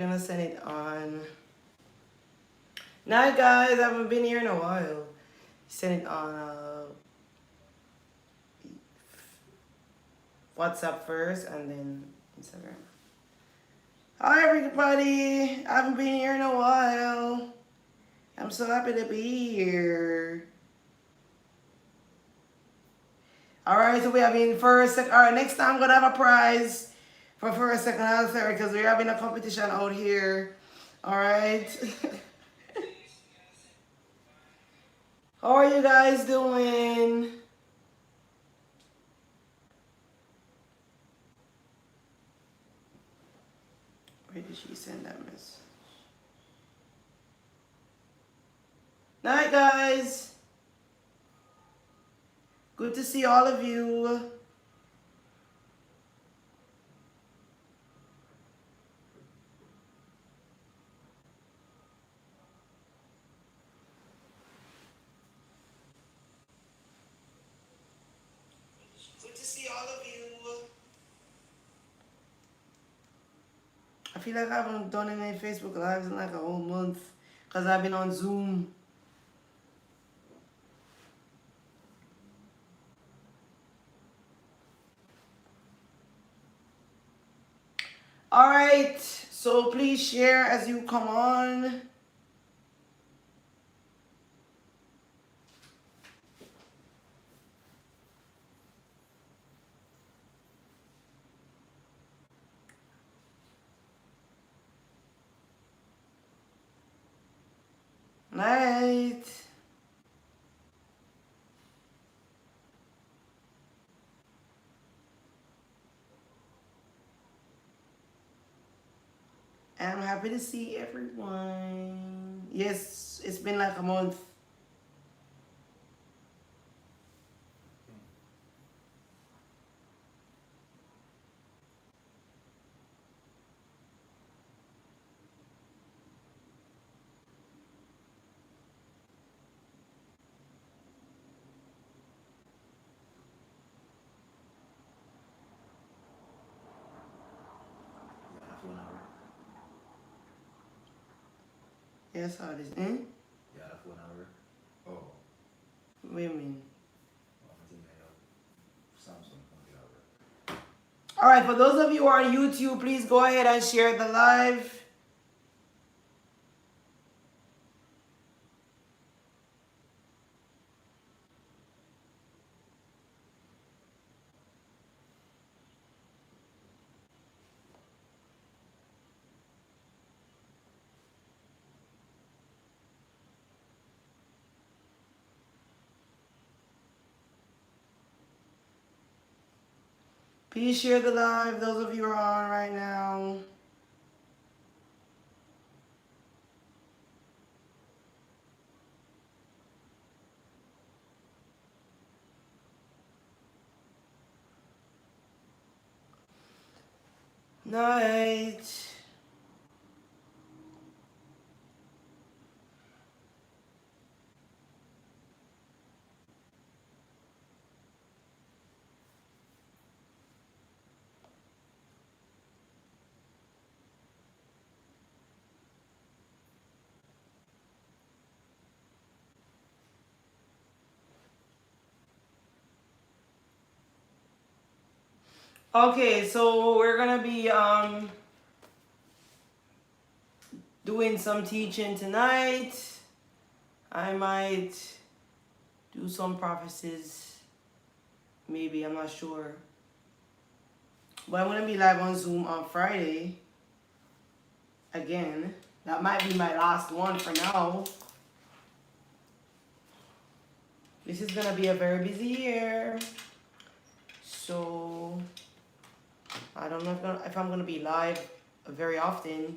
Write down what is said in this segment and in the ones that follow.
Gonna send it on. Night, guys. I haven't been here in a while. Send it on WhatsApp first and then Instagram. Hi, everybody. I haven't been here in a while. I'm so happy to be here. All right, so we have in first, second. All right, next time I'm gonna have a prize for first, second, and third because we're having a competition out here. All right. How are you guys doing? Where did she send that message? Night, guys. Good to see all of you. Good to see all of you. I feel like I haven't done any Facebook Lives in like a whole month because I've been on Zoom. All right, so please share as you come on. Night. I'm happy to see everyone. Yes, it's been like a month. Half 1 hour. Yes, how it is. Yeah, half 1 hour. Oh, What do you mean? I think I have Samsung computer. All right, for those of you who are on YouTube, please go ahead and share the live. Please share the live, those of you who are on right now. Night. Okay, so we're gonna be doing some teaching tonight. I might do some prophecies. Maybe, I'm not sure. But I'm gonna be live on Zoom on Friday. Again. That might be my last one for now. This is gonna be a very busy year. So I don't know if I'm gonna be live very often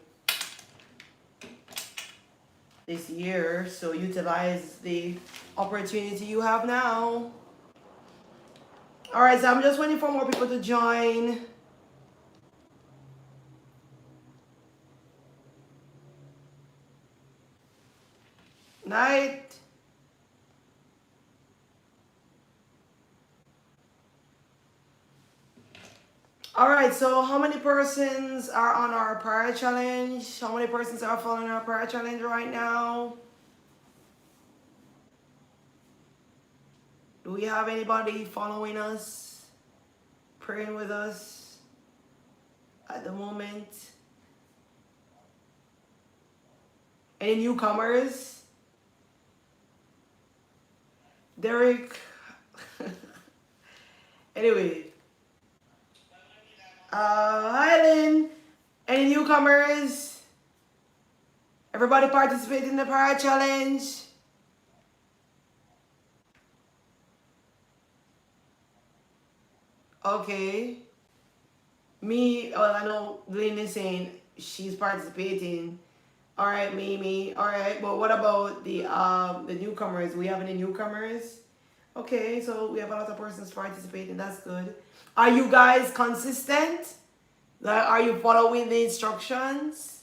this year. So utilize the opportunity you have now. All right, so I'm just waiting for more people to join. Night. All right, so how many persons are on our prayer challenge? How many persons are following our prayer challenge right now? Do we have anybody following us, praying with us at the moment? Any newcomers? Derek? Anyway. Hi, Lynn. Any newcomers? Everybody participate in the prayer challenge? Okay. Well, I know Lynn is saying she's participating. All right, Mimi. All right, but what about the newcomers? Do we have any newcomers? Okay, so we have a lot of persons participating. That's good. Are you guys consistent? Like, are you following the instructions?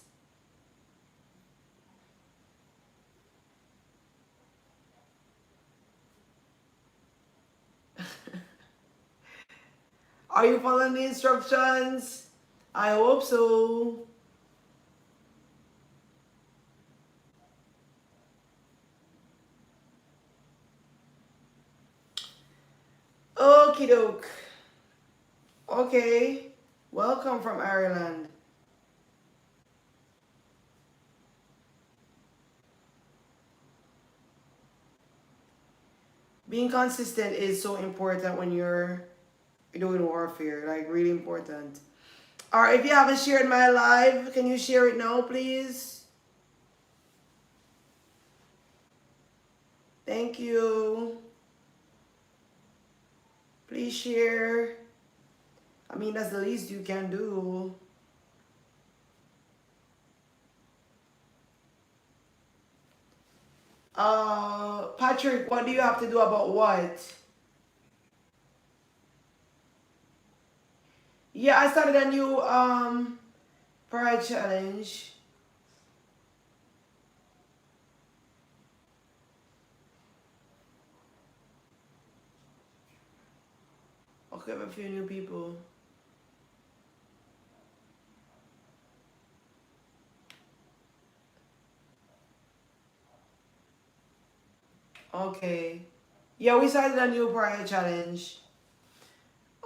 Are you following the instructions? I hope so. Okie doke. Okay. Welcome from Ireland. Being consistent is so important when you're doing warfare, like really important. All right, if you haven't shared my live, can you share it now, please? Thank you. Please share. I mean, that's the least you can do. Patrick, what do you have to do about what? Yeah, I started a new pride challenge. Okay, I have a few new people. Okay. Yeah, we started a new pride challenge.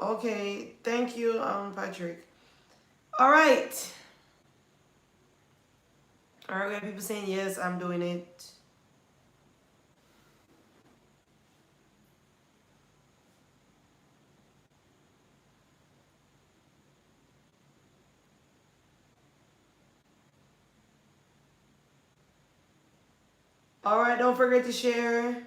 Okay, thank you, Patrick. All right. All right, we have people saying yes, I'm doing it. All right, don't forget to share.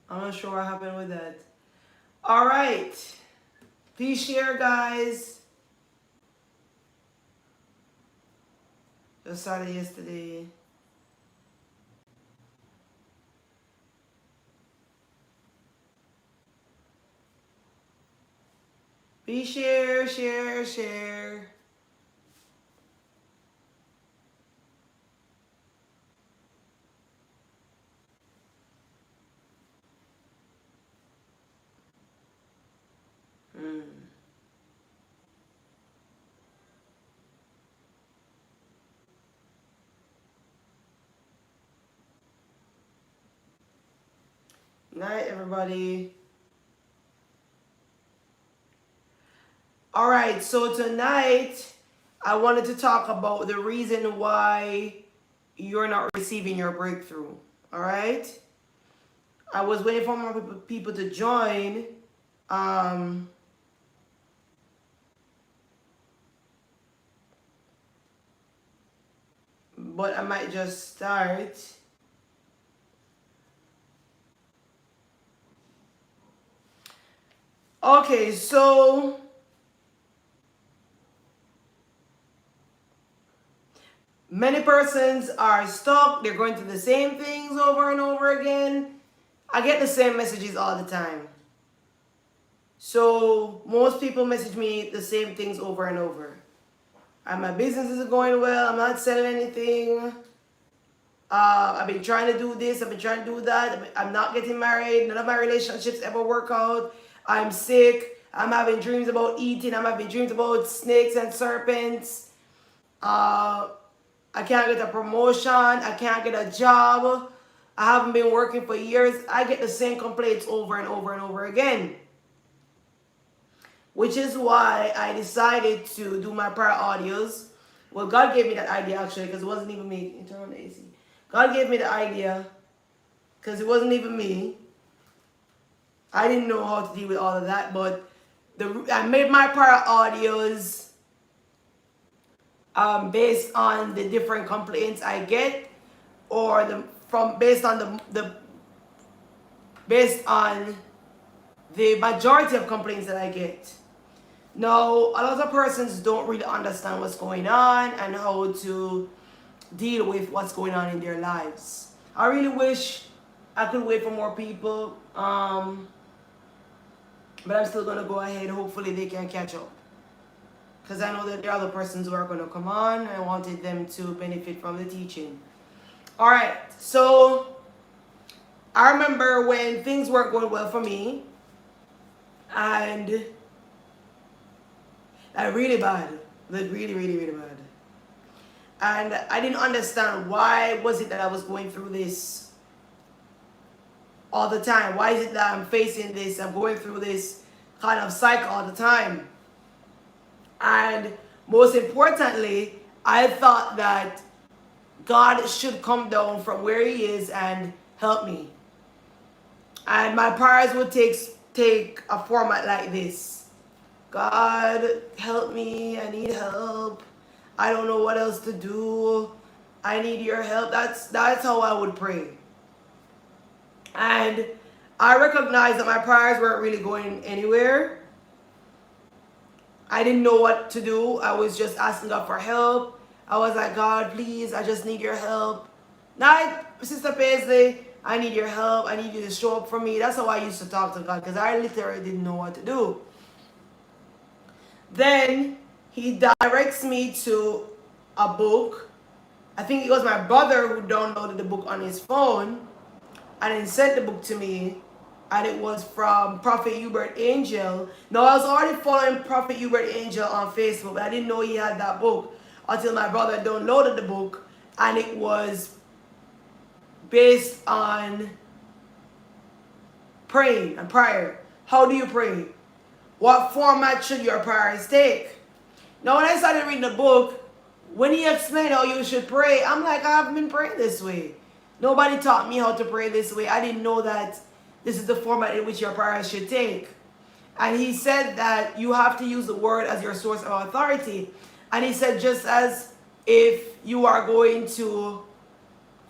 I'm not sure what happened with that. All right. Please share, guys. Just started yesterday. Please share, share, share. Night, everybody. All right, so tonight I wanted to talk about the reason why you're not receiving your breakthrough. All right? I was waiting for more people to join. Um, but I might just start. Okay, so Many persons are stuck. They're going through the same things over and over again. I get the same messages all the time. So most people message me the same things over and over. And my business isn't going well. I'm not selling anything. I've been trying to do this. I've been trying to do that. I'm not getting married. None of my relationships ever work out. I'm sick. I'm having dreams about eating. I'm having dreams about snakes and serpents. I can't get a promotion. I can't get a job. I haven't been working for years. I get the same complaints over and over and over again. Which is why I decided to do my prayer audios. Well, God gave me that idea actually, because it wasn't even me. Turn on the AC. God gave me the idea because it wasn't even me. I didn't know how to deal with all of that, but I made my prayer audios based on the different complaints I get, or based on the majority of complaints that I get. Now, a lot of persons don't really understand what's going on and how to deal with what's going on in their lives. I really wish I could wait for more people, but I'm still going to go ahead. Hopefully they can catch up, because I know that there are other persons who are going to come on, and I wanted them to benefit from the teaching. All right, so I remember when things weren't going well for me, and really bad, like really bad. And I didn't understand why was it that I was going through this all the time. Why is it that I'm facing this? I'm going through this kind of cycle all the time. And most importantly, I thought that God should come down from where he is and help me. And my prayers would take a format like this. God, help me. I need help. I don't know what else to do. I need your help. That's how I would pray. And I recognized that my prayers weren't really going anywhere. I didn't know what to do. I was just asking God for help. I was like, God, please, I just need your help. Night, Sister Paisley, I need your help. I need you to show up for me. That's how I used to talk to God, because I literally didn't know what to do. Then he directs me to a book. I think it was my brother who downloaded the book on his phone and then sent the book to me. And it was from Prophet Hubert Angel. Now, I was already following Prophet Hubert Angel on Facebook, but I didn't know he had that book until my brother downloaded the book. And it was based on praying and prayer. How do you pray? What format should your prayers take? Now, when I started reading the book, when he explained how you should pray, I'm like, I haven't been praying this way. Nobody taught me how to pray this way. I didn't know that this is the format in which your prayers should take. And he said that you have to use the word as your source of authority. And he said, just as if you are going to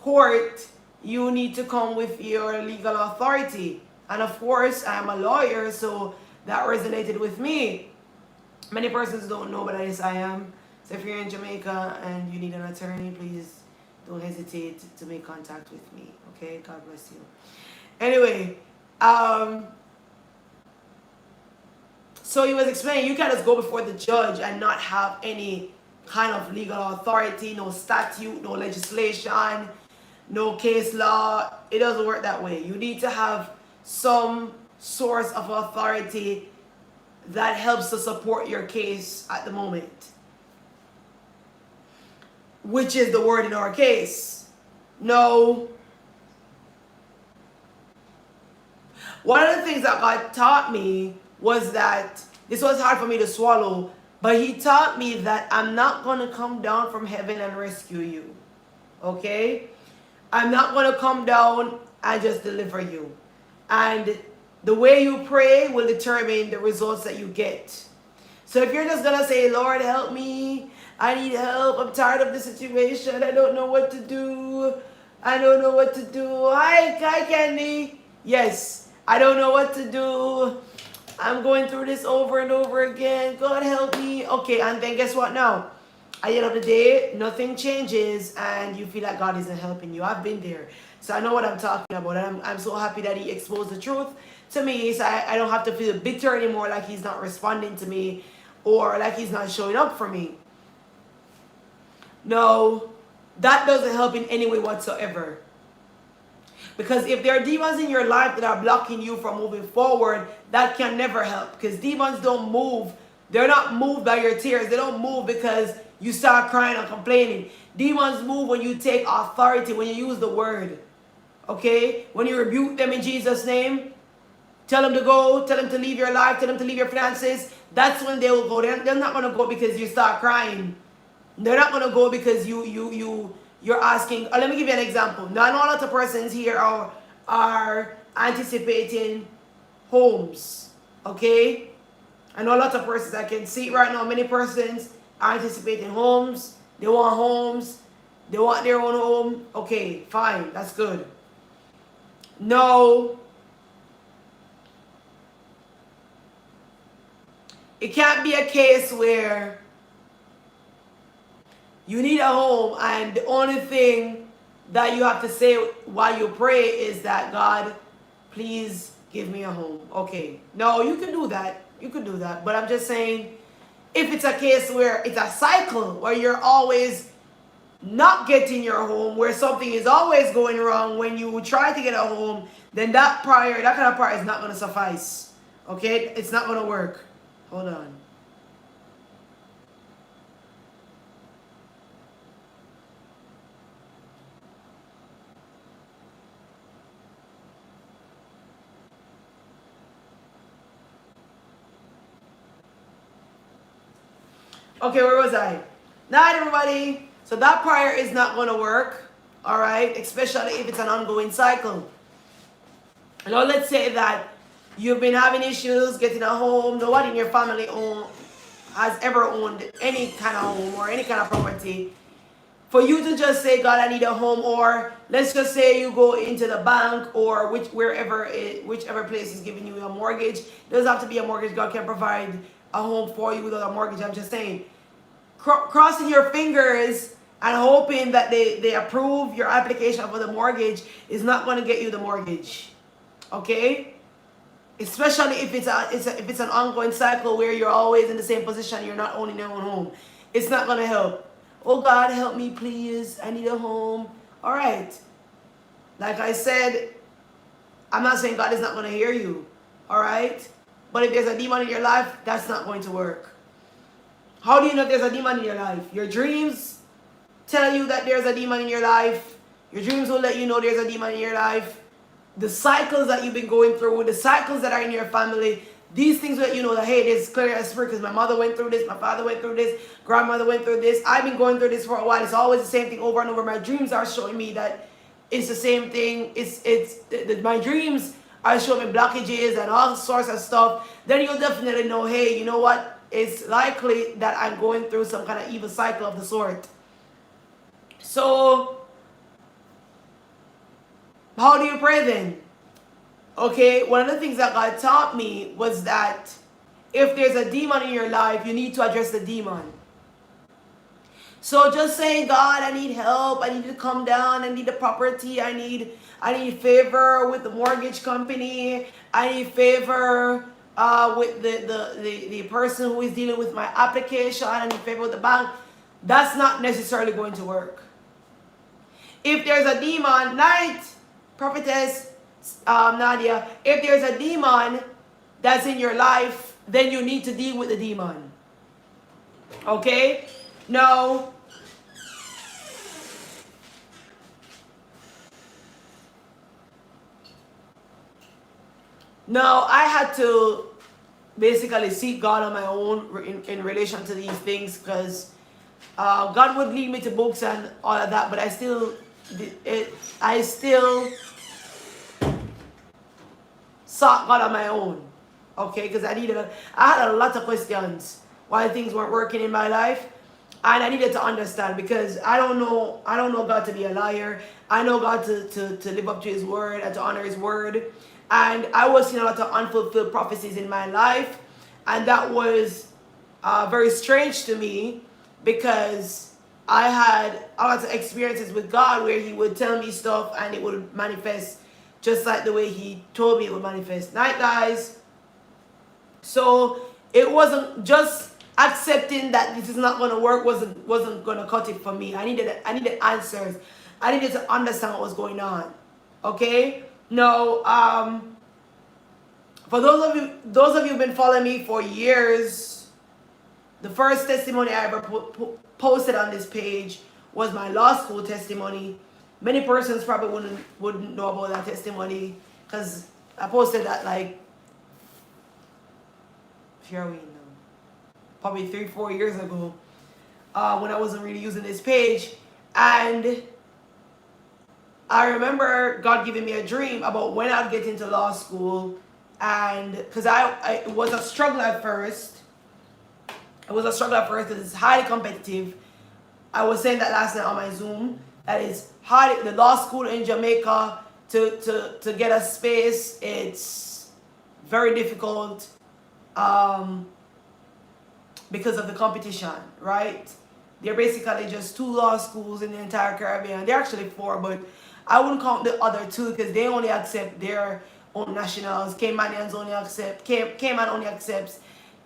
court, you need to come with your legal authority. And of course, I'm a lawyer, so that resonated with me. Many persons don't know, but yes, I am. So if you're in Jamaica and you need an attorney, please don't hesitate to make contact with me. Okay, God bless you. Anyway, so he was explaining, you can't just go before the judge and not have any kind of legal authority, no statute, no legislation, no case law. It doesn't work that way. You need to have some source of authority that helps to support your case at the moment, which is the word in our case. No. One of the things that God taught me was that this was hard for me to swallow, but he taught me that I'm not going to come down from heaven and rescue you. Okay? I'm not going to come down and just deliver you. And the way you pray will determine the results that you get. So if you're just going to say, Lord, help me. I need help. I'm tired of the situation. I don't know what to do. I don't know what to do. Hi, Candy. Yes, I don't know what to do. I'm going through this over and over again. God help me. Okay, and then guess what now? at the end of the day, nothing changes and you feel like God isn't helping you. I've been there. So I know what I'm talking about. And I'm so happy that he exposed the truth to me. So I don't have to feel bitter anymore, like he's not responding to me or like he's not showing up for me. No, that doesn't help in any way whatsoever. Because if there are demons in your life that are blocking you from moving forward, that can never help. Because demons don't move. They're not moved by your tears. They don't move because you start crying or complaining. Demons move when you take authority, when you use the word. Okay? When you rebuke them in Jesus' name, tell them to go, tell them to leave your life, tell them to leave your finances. That's when they will go. They're not going to go because you start crying. They're not going to go because you're asking. Let me give you an example. Now, I know a lot of persons here are anticipating homes. Okay? I know a lot of persons. I can see it right now. Many persons are anticipating homes. They want homes. They want their own home. Okay, fine. That's good. No. It can't be a case where you need a home and the only thing that you have to say while you pray is that, God, please give me a home. Okay. No, you can do that. You can do that. But I'm just saying, if it's a case where it's a cycle where you're always not getting your home, where something is always going wrong when you try to get a home, then that kind of prayer is not going to suffice. Okay? It's not going to work. Hold on. Okay, where was I? Night, everybody. So that prayer is not going to work. All right? Especially if it's an ongoing cycle. Now, let's say that you've been having issues getting a home. Nobody in your family has ever owned any kind of home or any kind of property. For you to just say, God, I need a home, or let's just say you go into the bank or whichever place is giving you a mortgage. It doesn't have to be a mortgage. God can provide a home for you without a mortgage. I'm just saying, crossing your fingers and hoping that they approve your application for the mortgage is not going to get you the mortgage. Okay? Especially if it's an ongoing cycle where you're always in the same position, you're not owning your own home. It's not going to help. Oh God, help me please. I need a home. All right. Like I said, I'm not saying God is not going to hear you. All right? But if there's a demon in your life, that's not going to work. How do you know if there's a demon in your life? Your dreams tell you that there's a demon in your life. Your dreams will let you know there's a demon in your life. The cycles that you've been going through, the cycles that are in your family, these things let you know that, hey, there's clearly a spirit because my mother went through this, my father went through this, grandmother went through this. I've been going through this for a while. It's always the same thing over and over. My dreams are showing me that it's the same thing. My dreams are showing me blockages and all sorts of stuff. Then you'll definitely know, hey, you know what? It's likely that I'm going through some kind of evil cycle of the sort. So, how do you pray then? Okay, one of the things that God taught me was that if there's a demon in your life, you need to address the demon. So just saying, God, I need help, I need to come down, I need the property, I need favor with the mortgage company, I need favor with the person who is dealing with my application, I need favor with the bank. That's not necessarily going to work. If there's a demon, Prophetess Nadia, if there's a demon that's in your life, then you need to deal with the demon. Okay? No. No, I had to basically seek God on my own in relation to these things because God would lead me to books and all of that, but I still sought God on my own, okay? Because I had a lot of questions why things weren't working in my life, and I needed to understand because I don't know God to be a liar. I know God to live up to His word and to honor His word, and I was seeing a lot of unfulfilled prophecies in my life, and that was very strange to me because I had a lot of experiences with God where He would tell me stuff and it would manifest just like the way He told me it would manifest. Night, guys. So it wasn't just accepting that this is not going to work wasn't going to cut it for me. I needed answers. I needed to understand what was going on. Okay. Now, for those of you who've been following me for years, the first testimony I ever posted on this page was my law school testimony. Many persons probably wouldn't know about that testimony because I posted that like, here we know, probably 3-4 years ago, when I wasn't really using this page. And I remember God giving me a dream about when I'd get into law school, and because it was a struggle at first. It was a struggle at first because it's highly competitive. I was saying that last night on my Zoom, that it's hard. The law school in Jamaica, to get a space, it's very difficult because of the competition, right? They're basically just 2 law schools in the entire Caribbean. They're actually 4, but I wouldn't count the other 2 because they only accept their own nationals. Cayman only accepts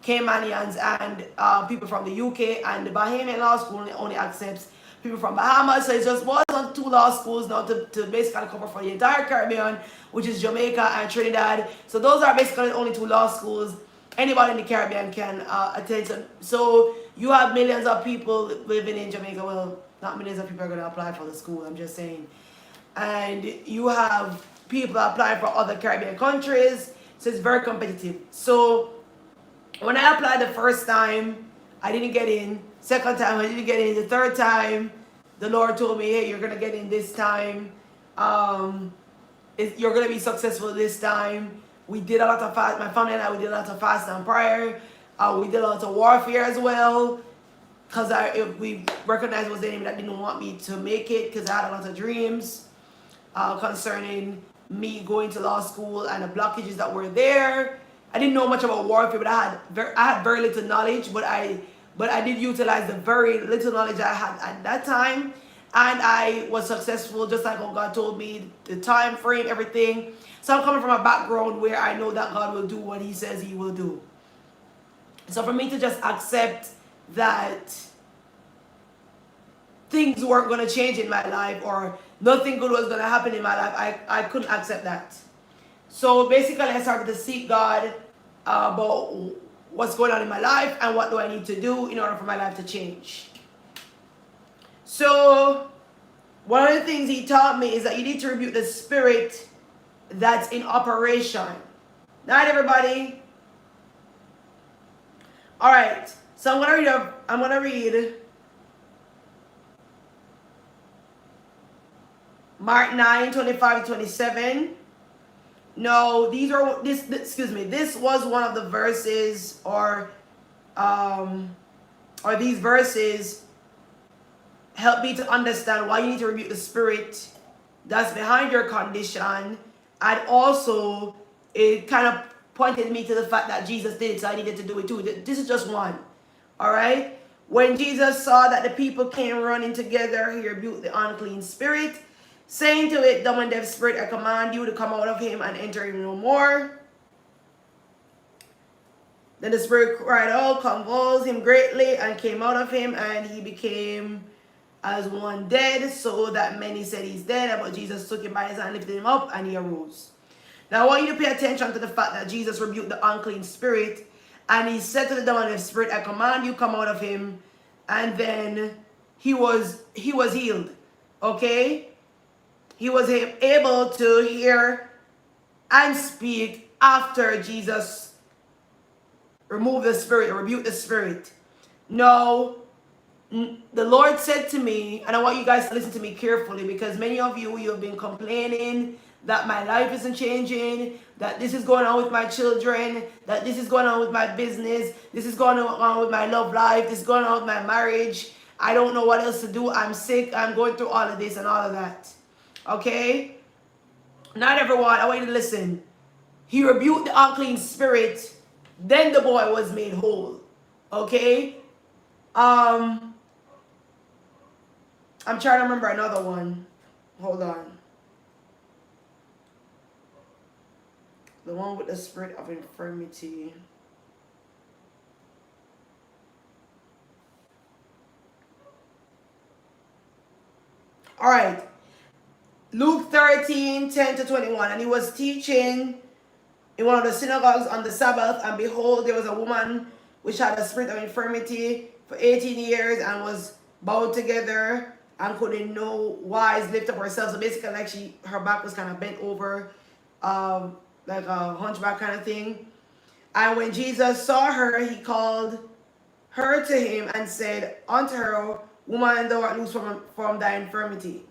Caymanians and people from the UK, and the Bahamian Law School only accepts people from Bahamas. So it just wasn't 2 law schools now to basically cover for the entire Caribbean, which is Jamaica and Trinidad. So those are basically the only 2 law schools anybody in the Caribbean can attend. So you have millions of people living in Jamaica. Well, not millions of people are going to apply for the school, I'm just saying. And you have people applying for other Caribbean countries. So it's very competitive. So when I applied the first time, I didn't get in. Second time, I didn't get in. The third time, the Lord told me, hey, you're going to get in this time. You're going to be successful this time. We did a lot of fast. My family and I, we did a lot of fast and prayer. We did a lot of warfare as well. Because we recognized it was the enemy that didn't want me to make it. Because I had a lot of dreams concerning me going to law school and the blockages that were there. I didn't know much about warfare, but I had very little knowledge. But I did utilize the very little knowledge I had at that time, and I was successful, just like what God told me, the time frame, everything. So I'm coming from a background where I know that God will do what He says He will do. So for me to just accept that things weren't going to change in my life or nothing good was going to happen in my life, I couldn't accept that. So basically I started to seek God about what's going on in my life and what do I need to do in order for my life to change. So one of the things He taught me is that you need to rebuke the spirit that's in operation. Night, everybody. All right. So I'm gonna read Mark 9:25-27. No, this was one of the verses, or these verses help me to understand why you need to rebuke the spirit that's behind your condition. And also, it kind of pointed me to the fact that Jesus did it, so I needed to do it too. This is just one. All right? When Jesus saw that the people came running together, He rebuked the unclean spirit, saying to it, dumb and deaf spirit, I command you to come out of him and enter him no more. Then the spirit cried out, convulsed him greatly, and came out of him, and he became as one dead, so that many said he's dead. But Jesus took him by his hand, lifted him up, and he arose. Now I want you to pay attention to the fact that Jesus rebuked the unclean spirit, and He said to the dumb and deaf spirit, I command you, come out of him. And then he was healed. Okay? He was able to hear and speak after Jesus removed the spirit, rebuked the spirit. Now, the Lord said to me, and I want you guys to listen to me carefully, because many of you have been complaining that my life isn't changing, that this is going on with my children, that this is going on with my business, this is going on with my love life, this is going on with my marriage. I don't know what else to do. I'm sick. I'm going through all of this and all of that. Okay? Not everyone. I want you to listen. He rebuked the unclean spirit. Then the boy was made whole. Okay? I'm trying to remember another one. Hold on. The one with the spirit of infirmity. All right. Luke 13:10-21. And he was teaching in one of the synagogues on the Sabbath, and behold, there was a woman which had a spirit of infirmity for 18 years and was bowed together and could in no wise lift up herself. So basically, like her back was kind of bent over, like a hunchback kind of thing. And when Jesus saw her, he called her to him and said unto her, Woman, thou art loose from thy infirmity.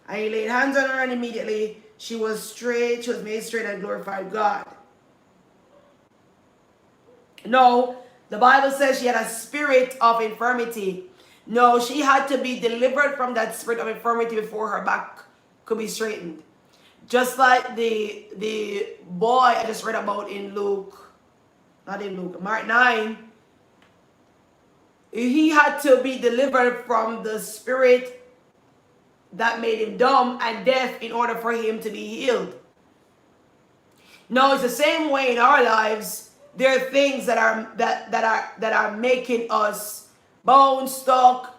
And he laid hands on her, and immediately she was made straight and glorified God. No, the Bible says she had a spirit of infirmity. No, she had to be delivered from that spirit of infirmity before her back could be straightened. Just like the boy I just read about in Mark 9, he had to be delivered from the spirit that made him dumb and deaf in order for him to be healed. No, it's the same way in our lives. There are things that are making us bone stuck,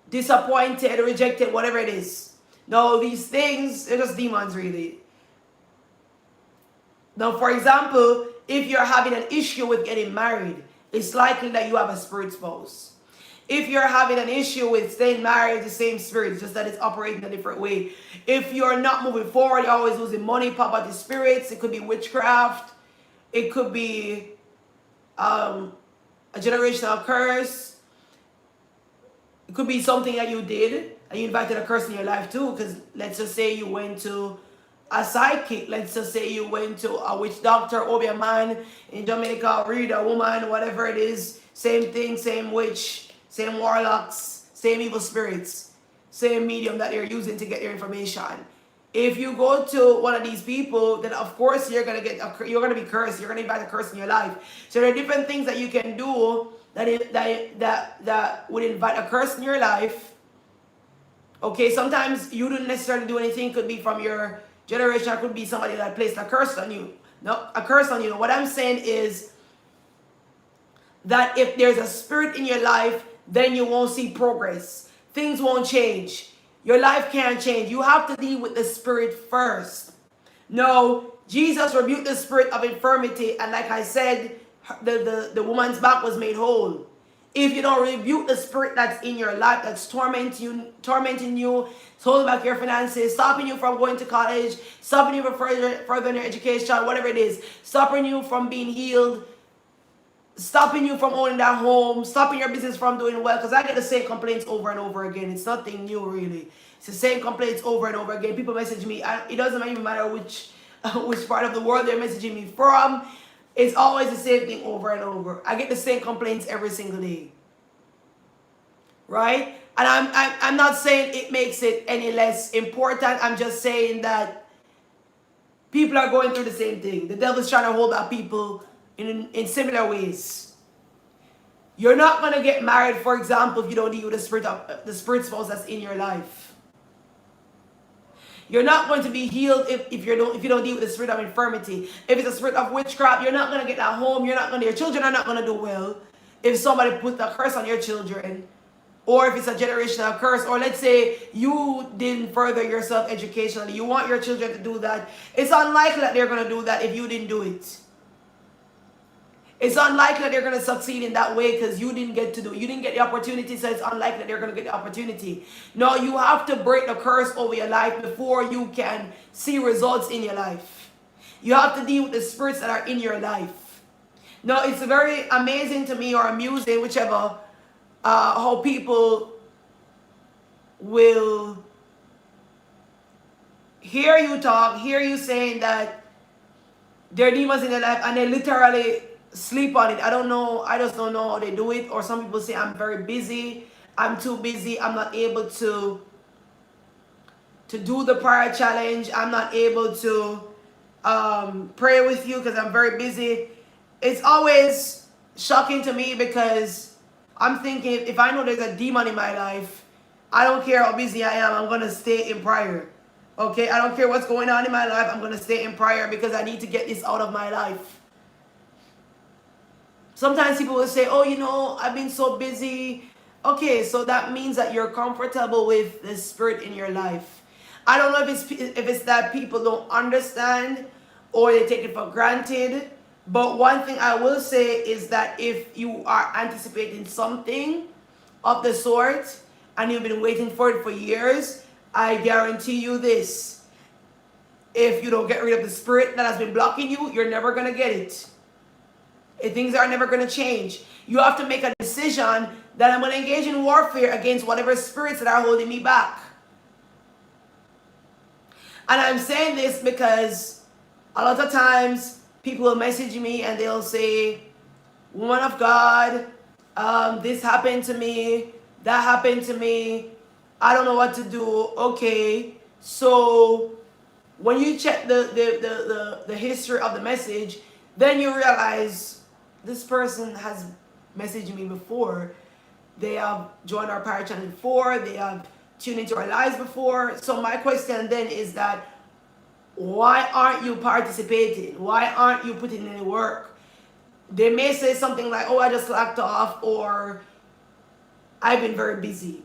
disappointed, rejected, whatever it is. No, these things, they're just demons, really. Now, for example, if you're having an issue with getting married, it's likely that you have a spirit spouse. If you're having an issue with staying married, the same spirit, just that it's operating a different way. If you're not moving forward, you're always losing money, poverty spirits. It could be witchcraft. It could be a generational curse. It could be something that you did and you invited a curse in your life too. Because let's just say you went to a psychic. Let's just say you went to a witch doctor, or a man in Jamaica, read a woman, whatever it is. Same thing, same witch, same warlocks, same evil spirits, same medium that they're using to get their information. If you go to one of these people, then of course you're gonna be cursed. You're gonna invite a curse in your life. So there are different things that you can do that would invite a curse in your life. Okay, sometimes you don't necessarily do anything. Could be from your generation. Could be somebody that placed a curse on you. No, a curse on you. What I'm saying is that if there's a spirit in your life, then you won't see progress. Things won't change. Your life can't change. You have to deal with the spirit first. No, Jesus rebuked the spirit of infirmity, and like I said, the woman's back was made whole. If you don't rebuke the spirit that's in your life, that's tormenting you, holding back your finances, stopping you from going to college, stopping you from furthering your education, whatever it is, stopping you from being healed, stopping you from owning that home, stopping your business from doing well, because I get the same complaints over and over again. It's nothing new, really. It's the same complaints over and over again. People message me. It doesn't even matter which part of the world they're messaging me from. It's always the same thing over and over. I get the same complaints every single day. Right? And I'm not saying it makes it any less important. I'm just saying that people are going through the same thing. The devil's trying to hold back people in similar ways. You're not going to get married, for example, if you don't deal with the spirit spouse that's in your life. You're not going to be healed if you don't deal with the spirit of infirmity. If it's a spirit of witchcraft, you're not going to get that home. Your children are not going to do well if somebody puts a curse on your children, or if it's a generational curse, or let's say you didn't further yourself educationally. You want your children to do that. It's unlikely that they're going to do that if you didn't do it. It's unlikely that they're going to succeed in that way because you didn't get to do it. You didn't get the opportunity, so it's unlikely that they're going to get the opportunity. No, you have to break the curse over your life before you can see results in your life. You have to deal with the spirits that are in your life. No, it's very amazing to me, or amusing, whichever, how people will hear you talk, hear you saying that there are demons in their life, and they literally sleep on it. I don't know. I just don't know how they do it. Or some people say, I'm very busy. I'm too busy. I'm not able to do the prayer challenge. I'm not able to pray with you because I'm very busy. It's always shocking to me because I'm thinking, if I know there's a demon in my life, I don't care how busy I am, I'm going to stay in prayer. Okay, I don't care what's going on in my life, I'm going to stay in prayer because I need to get this out of my life. Sometimes people will say, oh, you know, I've been so busy. Okay, so that means that you're comfortable with the Spirit in your life. I don't know if it's that people don't understand or they take it for granted. But one thing I will say is that if you are anticipating something of the sort and you've been waiting for it for years, I guarantee you this. If you don't get rid of the spirit that has been blocking you, you're never going to get it. Things are never going to change. You have to make a decision that I'm going to engage in warfare against whatever spirits that are holding me back. And I'm saying this because a lot of times people will message me and they'll say, woman of God, this happened to me, that happened to me, I don't know what to do. Okay, so when you check the history of the message, then you realize this person has messaged me before. They have joined our prayer channel before. They have tuned into our lives before. So my question then is that, why aren't you participating? Why aren't you putting in any work? They may say something like, oh, I just slacked off, or I've been very busy.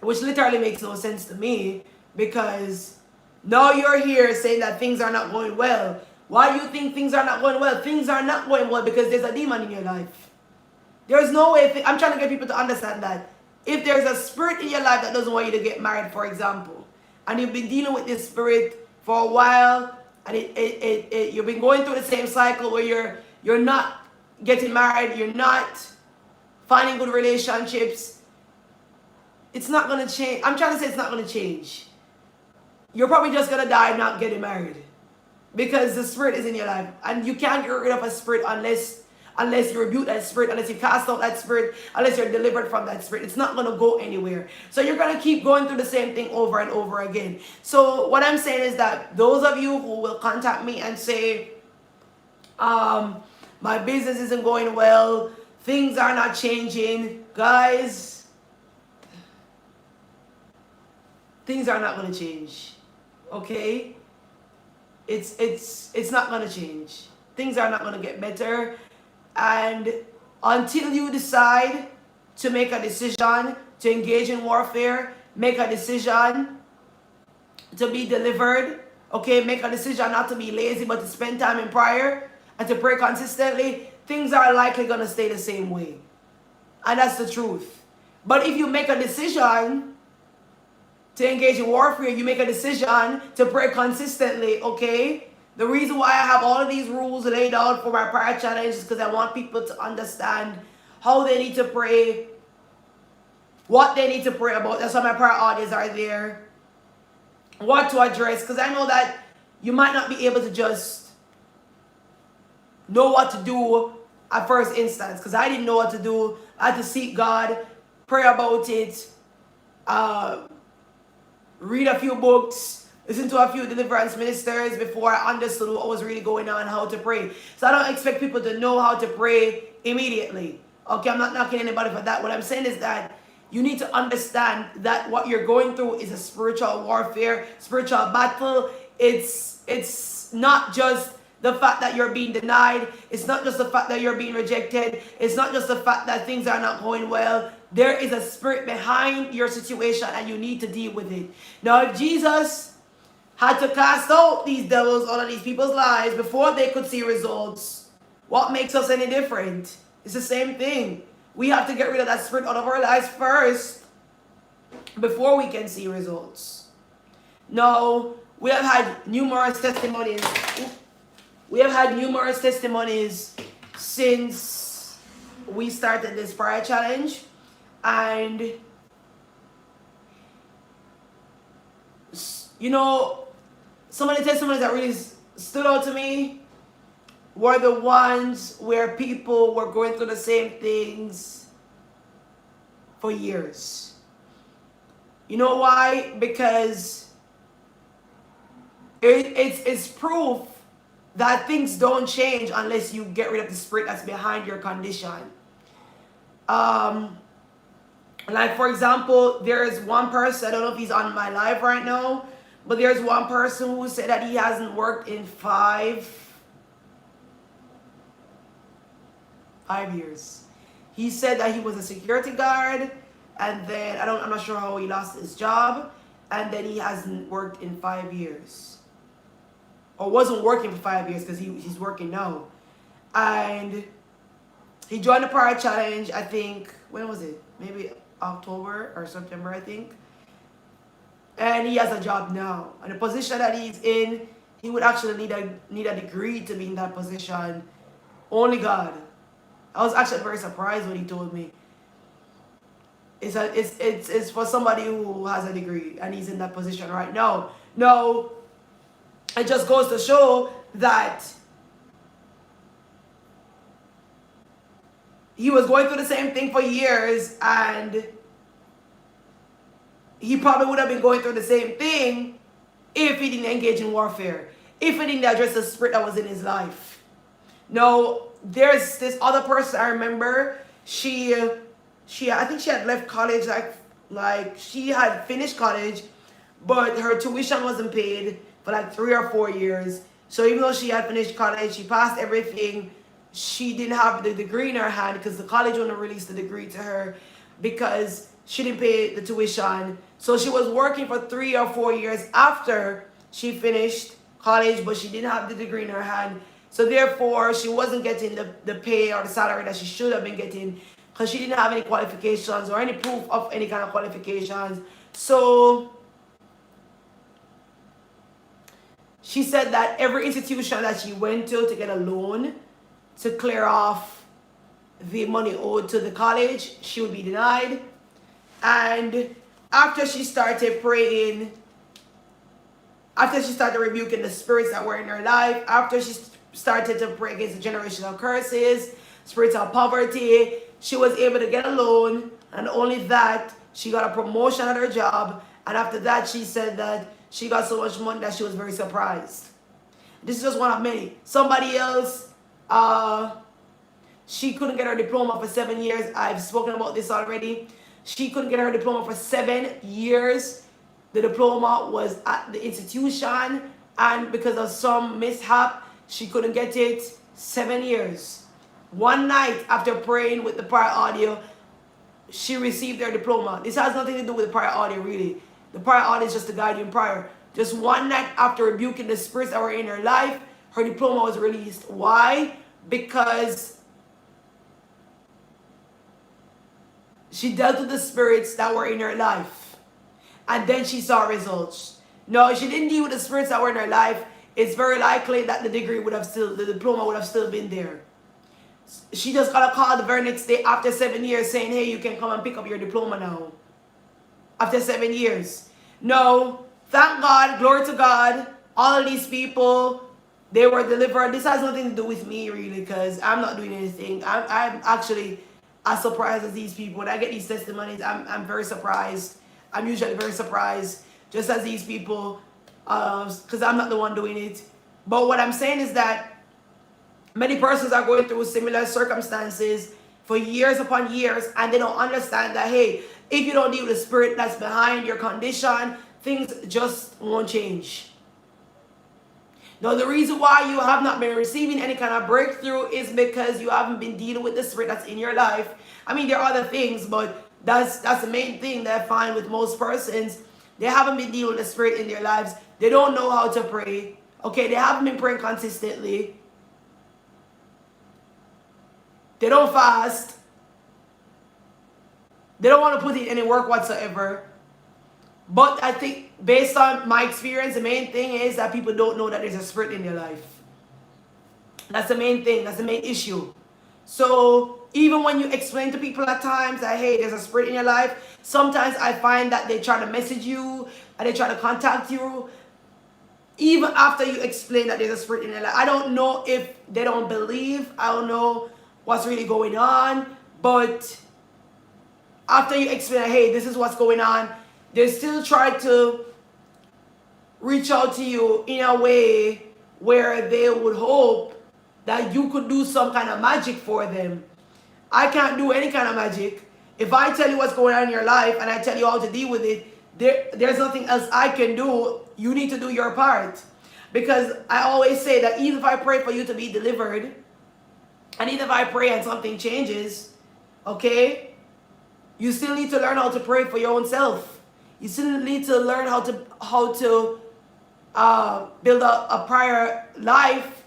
Which literally makes no sense to me, because now you're here saying that things are not going well. Why do you think things are not going well? Things are not going well because there's a demon in your life. There's no way, I'm trying to get people to understand that. If there's a spirit in your life that doesn't want you to get married, for example, and you've been dealing with this spirit for a while, and you've been going through the same cycle where you're not getting married, you're not finding good relationships, it's not going to change. I'm trying to say it's not going to change. You're probably just going to die not getting married, because the spirit is in your life, and you can't get rid of a spirit unless you rebuke that spirit, unless you cast out that spirit, unless you're delivered from that spirit. It's not going to go anywhere. So you're going to keep going through the same thing over and over again. So what I'm saying is that those of you who will contact me and say, my business isn't going well, things are not changing, guys, things are not going to change. Okay? It's not going to change. Things are not going to get better. And until you decide to make a decision to engage in warfare, make a decision to be delivered, okay, make a decision not to be lazy but to spend time in prayer and to pray consistently, things are likely going to stay the same way. And that's the truth. But if you make a decision to engage in warfare, you make a decision to pray consistently, okay? The reason why I have all of these rules laid out for my prayer challenge is because I want people to understand how they need to pray, what they need to pray about. That's why my prayer audios are there. What to address, because I know that you might not be able to just know what to do at first instance, because I didn't know what to do. I had to seek God, pray about it, read a few books, listen to a few deliverance ministers before I understood what was really going on, how to pray. So I don't expect people to know how to pray immediately. Okay, I'm not knocking anybody for that. What I'm saying is that you need to understand that what you're going through is a spiritual warfare, spiritual battle. It's not just the fact that you're being denied. It's not just the fact that you're being rejected. It's not just the fact that things are not going well. There is a spirit behind your situation and you need to deal with it. Now, if Jesus had to cast out these devils out of these people's lives before they could see results, what makes us any different? It's the same thing. We have to get rid of that spirit out of our lives first before we can see results. Now, we have had numerous testimonies. We have had numerous testimonies since we started this prayer challenge. And, you know, some of the testimonies that really stood out to me were the ones where people were going through the same things for years. You know why? Because it's proof that things don't change unless you get rid of the spirit that's behind your condition. Like, for example, there's one person, I don't know if he's on my live right now, but there's one person who said that he hasn't worked in five years. He said that he was a security guard, and then I'm not sure how he lost his job, and then he hasn't worked in 5 years, or wasn't working for 5 years, because he's working now. And he joined the prayer challenge, I think, when was it? Maybe October or September, I think. And he has a job now. And the position that he's in, he would actually need a degree to be in that position. Only God. I was actually very surprised when he told me. It's for somebody who has a degree and he's in that position right now. No, it just goes to show that he was going through the same thing for years, and he probably would have been going through the same thing if he didn't engage in warfare, if he didn't address the spirit that was in his life. No, there's this other person I remember. I think she had left college, like she had finished college, but her tuition wasn't paid for like 3 or 4 years. So even though she had finished college, she passed everything, she didn't have the degree in her hand because the college wouldn't release the degree to her because she didn't pay the tuition. So she was working for 3 or 4 years after she finished college, but she didn't have the degree in her hand. So therefore, she wasn't getting the pay or the salary that she should have been getting because she didn't have any qualifications or any proof of any kind of qualifications. So she said that every institution that she went to get a loan to clear off the money owed to the college, she would be denied. And after she started praying, after she started rebuking the spirits that were in her life, after she started to pray against the generational curses, spirits of poverty, she was able to get a loan. And only that, she got a promotion at her job. And after that, she said that she got so much money that she was very surprised. This is just one of many. Somebody else, she couldn't get her diploma for 7 years. I've spoken about this already. She couldn't get her diploma for 7 years. The diploma was at the institution, and because of some mishap, she couldn't get it. 7 years. One night after praying with the prayer audio, she received her diploma. This has nothing to do with the prayer audio, really. The prayer audio is just to guide you in prayer. Just one night after rebuking the spirits that were in her life, her diploma was released. Why? Because she dealt with the spirits that were in her life. And then she saw results. No, she didn't deal with the spirits that were in her life. It's very likely that the diploma would have still been there. She just got a call the very next day after 7 years saying, hey, you can come and pick up your diploma now. After 7 years. No, thank God, glory to God, all of these people, they were delivered. This has nothing to do with me, really, because I'm not doing anything. I'm actually as surprised as these people. When I get these testimonies, I'm very surprised. I'm usually very surprised, just as these people, because I'm not the one doing it. But what I'm saying is that many persons are going through similar circumstances for years upon years, and they don't understand that, hey, if you don't deal with the spirit that's behind your condition, things just won't change. Now, the reason why you have not been receiving any kind of breakthrough is because you haven't been dealing with the spirit that's in your life. I mean, there are other things, but that's the main thing that I find with most persons. They haven't been dealing with the spirit in their lives. They don't know how to pray. Okay, they haven't been praying consistently. They don't fast. They don't want to put in any work whatsoever. But I think, based on my experience, the main thing is that people don't know that there's a spirit in their life. That's the main thing. That's the main issue. So even when you explain to people at times that, hey, there's a spirit in your life, sometimes I find that they try to message you and they try to contact you even after you explain that there's a spirit in their life. I don't know if they don't believe. I don't know what's really going on. But after you explain, hey, this is what's going on, they still try to reach out to you in a way where they would hope that you could do some kind of magic for them. I can't do any kind of magic. If I tell you what's going on in your life and I tell you how to deal with it, there's nothing else I can do. You need to do your part. Because I always say that even if I pray for you to be delivered, and even if I pray and something changes, okay, you still need to learn how to pray for your own self. You still need to learn how to build a prior life,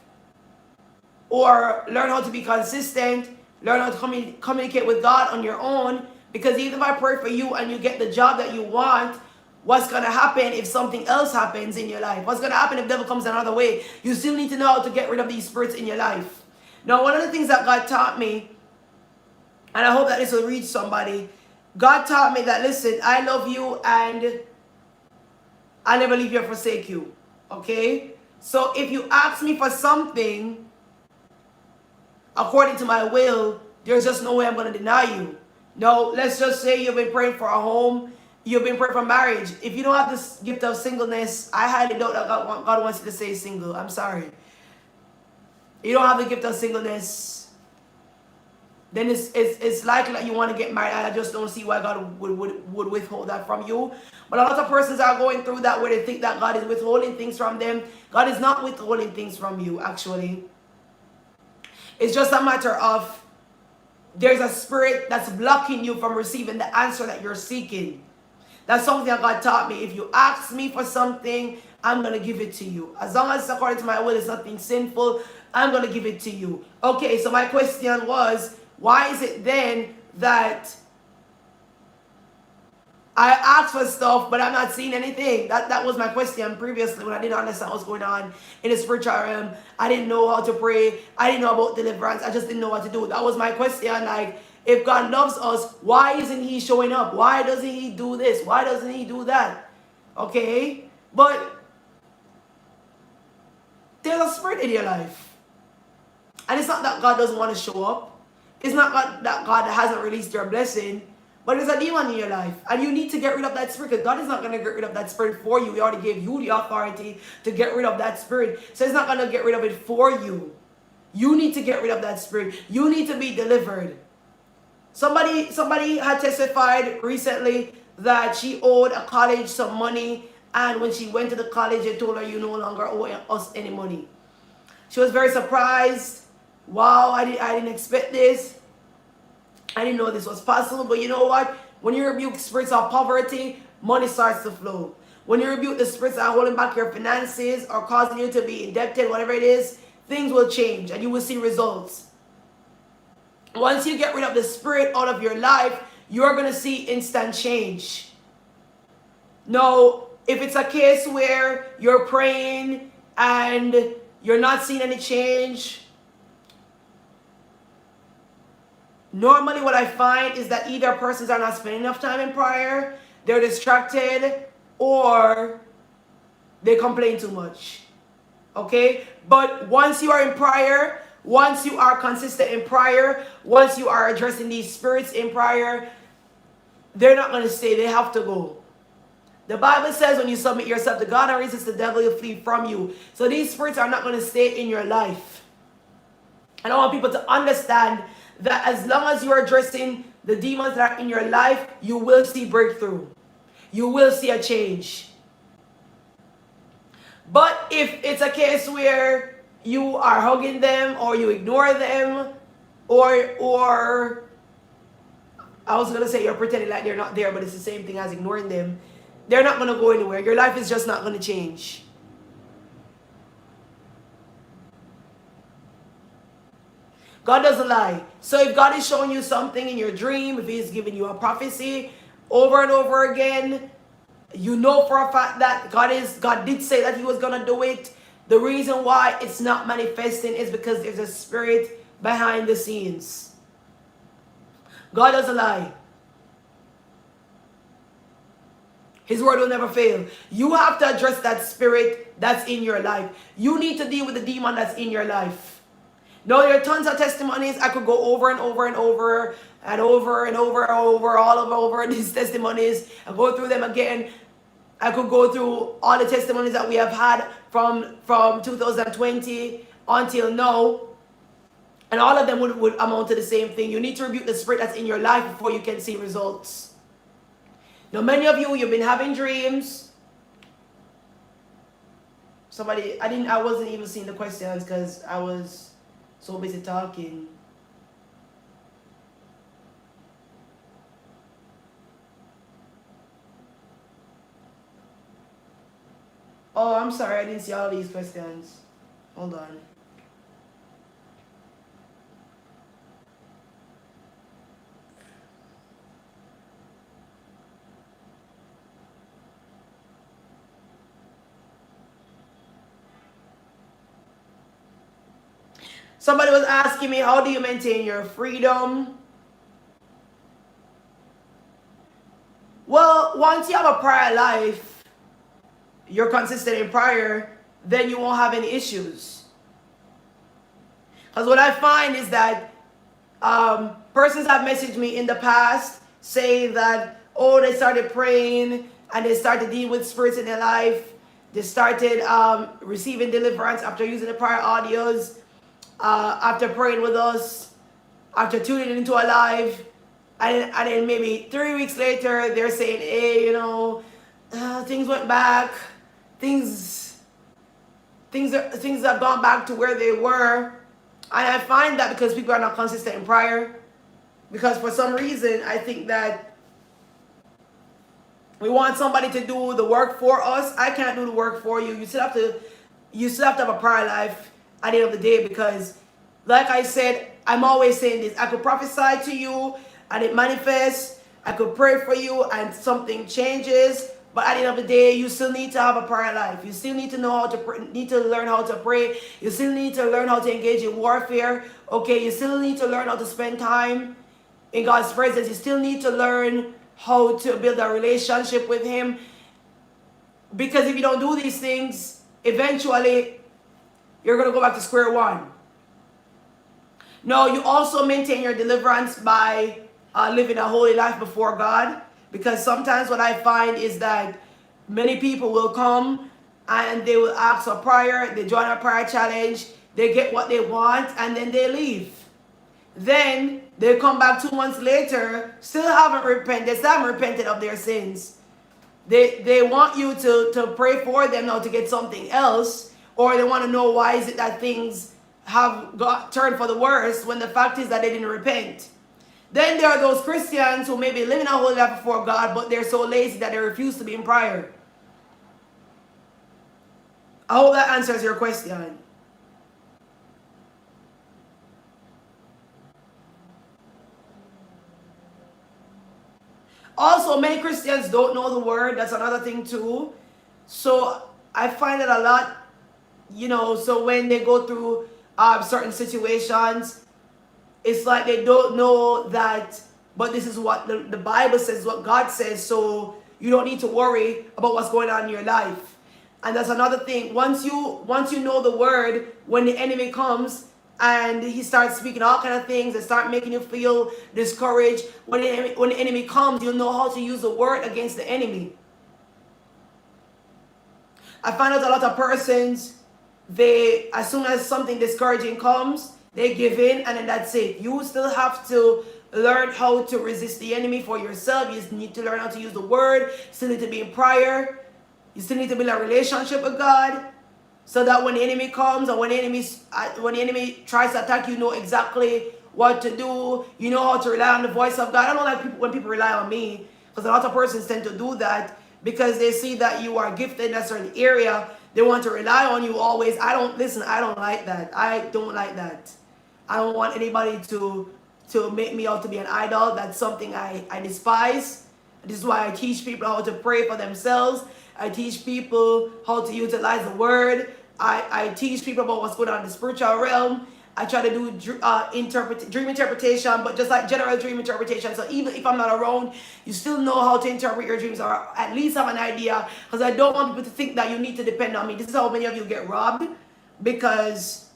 or learn how to be consistent, learn how to communicate with God on your own. Because even if I pray for you and you get the job that you want, what's going to happen if something else happens in your life? What's going to happen if the devil comes another way? You still need to know how to get rid of these spirits in your life. Now, one of the things that God taught me, and I hope that this will reach somebody, God taught me that, listen, I love you and I never leave you or forsake you. Okay? So if you ask me for something according to my will, there's just no way I'm going to deny you. No, let's just say you've been praying for a home, you've been praying for marriage. If you don't have this gift of singleness, I highly doubt that God wants you to stay single. I'm sorry. You don't have the gift of singleness, then it's likely that you want to get married. I just don't see why God would withhold that from you. But a lot of persons are going through that where they think that God is withholding things from them. God is not withholding things from you, actually. It's just a matter of there's a spirit that's blocking you from receiving the answer that you're seeking. That's something that God taught me. If you ask me for something, I'm going to give it to you. As long as it's according to my will, it's nothing sinful, I'm going to give it to you. Okay, so my question was, why is it then that I asked for stuff, but I'm not seeing anything? That was my question previously when I didn't understand what's going on in the spiritual realm. I didn't know how to pray. I didn't know about deliverance. I just didn't know what to do. That was my question. Like, if God loves us, why isn't he showing up? Why doesn't he do this? Why doesn't he do that? Okay? But there's a spirit in your life. And it's not that God doesn't want to show up. It's not that God hasn't released your blessing. But there's a demon in your life. And you need to get rid of that spirit. Because God is not going to get rid of that spirit for you. He already gave you the authority to get rid of that spirit. So he's not going to get rid of it for you. You need to get rid of that spirit. You need to be delivered. Somebody had testified recently that she owed a college some money. And when she went to the college, they told her, you no longer owe us any money. She was very surprised. Wow, I didn't expect this. I didn't know this was possible. But you know what? When you rebuke spirits of poverty, money starts to flow. When you rebuke the spirits that are holding back your finances or causing you to be indebted, whatever it is, things will change and you will see results. Once you get rid of the spirit out of your life, you're going to see instant change. Now, if it's a case where you're praying and you're not seeing any change, normally what I find is that either persons are not spending enough time in prayer, they're distracted, or they complain too much. Okay? But once you are in prayer, once you are consistent in prayer, once you are addressing these spirits in prayer, they're not going to stay. They have to go. The Bible says when you submit yourself to God and resist the devil, he'll flee from you. So these spirits are not going to stay in your life. And I want people to understand that as long as you are addressing the demons that are in your life, you will see breakthrough. You will see a change. But if it's a case where you are hugging them or you ignore them, or I was going to say you're pretending like they're not there, but it's the same thing as ignoring them, they're not going to go anywhere. Your life is just not going to change. God doesn't lie. So if God is showing you something in your dream, if he's giving you a prophecy over and over again, you know for a fact that God did say that he was going to do it. The reason why it's not manifesting is because there's a spirit behind the scenes. God doesn't lie. His word will never fail. You have to address that spirit that's in your life. You need to deal with the demon that's in your life. Now, there are tons of testimonies. I could go over and over and over and over and over and over, all over these testimonies and go through them again. I could go through all the testimonies that we have had from 2020 until now. And all of them would amount to the same thing. You need to rebuke the spirit that's in your life before you can see results. Now, many of you, you've been having dreams. I wasn't even seeing the questions because I was so busy talking. Oh, I'm sorry, I didn't see all these questions. Hold on. Somebody was asking me, how do you maintain your freedom? Well, once you have a prior life, you're consistent in prayer, then you won't have any issues. Because what I find is that persons have messaged me in the past saying that, oh, they started praying and they started dealing with spirits in their life. They started receiving deliverance after using the prior audios, after praying with us, after tuning into a live. And then maybe 3 weeks later, they're saying, hey, you know, things went back. Things have gone back to where they were. And I find that because people are not consistent in prayer. Because for some reason, I think that we want somebody to do the work for us. I can't do the work for you. You still have to have a prayer life at the end of the day, because like I said, I'm always saying this. I could prophesy to you and it manifests. I could pray for you and something changes. But at the end of the day, you still need to have a prayer life. You still need to know how to pray, need to learn how to pray. You still need to learn how to engage in warfare. Okay, you still need to learn how to spend time in God's presence. You still need to learn how to build a relationship with Him. Because if you don't do these things, eventually you're going to go back to square one. No, you also maintain your deliverance by living a holy life before God. Because sometimes what I find is that many people will come and they will ask for prayer, they join a prayer challenge, they get what they want, and then they leave. Then they come back 2 months later, still haven't repented, they still haven't repented of their sins. They want you to pray for them now to get something else, or they want to know why is it that things have got turned for the worse when the fact is that they didn't repent. Then there are those Christians who may be living a holy life before God, but they're so lazy that they refuse to be in prayer. I hope that answers your question. Also, many Christians don't know the word. That's another thing too. So I find it a lot, you know, so when they go through certain situations, it's like they don't know that, but this is what the Bible says, what God says, so you don't need to worry about what's going on in your life. And that's another thing. Once you know the word, when the enemy comes and he starts speaking all kind of things that start making you feel discouraged, when the enemy comes, you'll know how to use the word against the enemy. I find out a lot of persons, as soon as something discouraging comes, they give in and then that's it. You still have to learn how to resist the enemy for yourself. You need to learn how to use the word. You still need to be in prayer. You still need to build a relationship with God, so that when the enemy comes or when the enemy tries to attack you, know exactly what to do. You know how to rely on the voice of God. I don't like when people rely on me, because a lot of persons tend to do that because they see that you are gifted in a certain area. They want to rely on you always. I don't like that. I don't like that. I don't want anybody to make me out to be an idol. That's something I despise. This is why I teach people how to pray for themselves. I teach people how to utilize the word. I teach people about what's going on in the spiritual realm. I try to do dream interpretation, but just like general dream interpretation. So even if I'm not around, you still know how to interpret your dreams, or at least have an idea. Because I don't want people to think that you need to depend on me. This is how many of you get robbed, because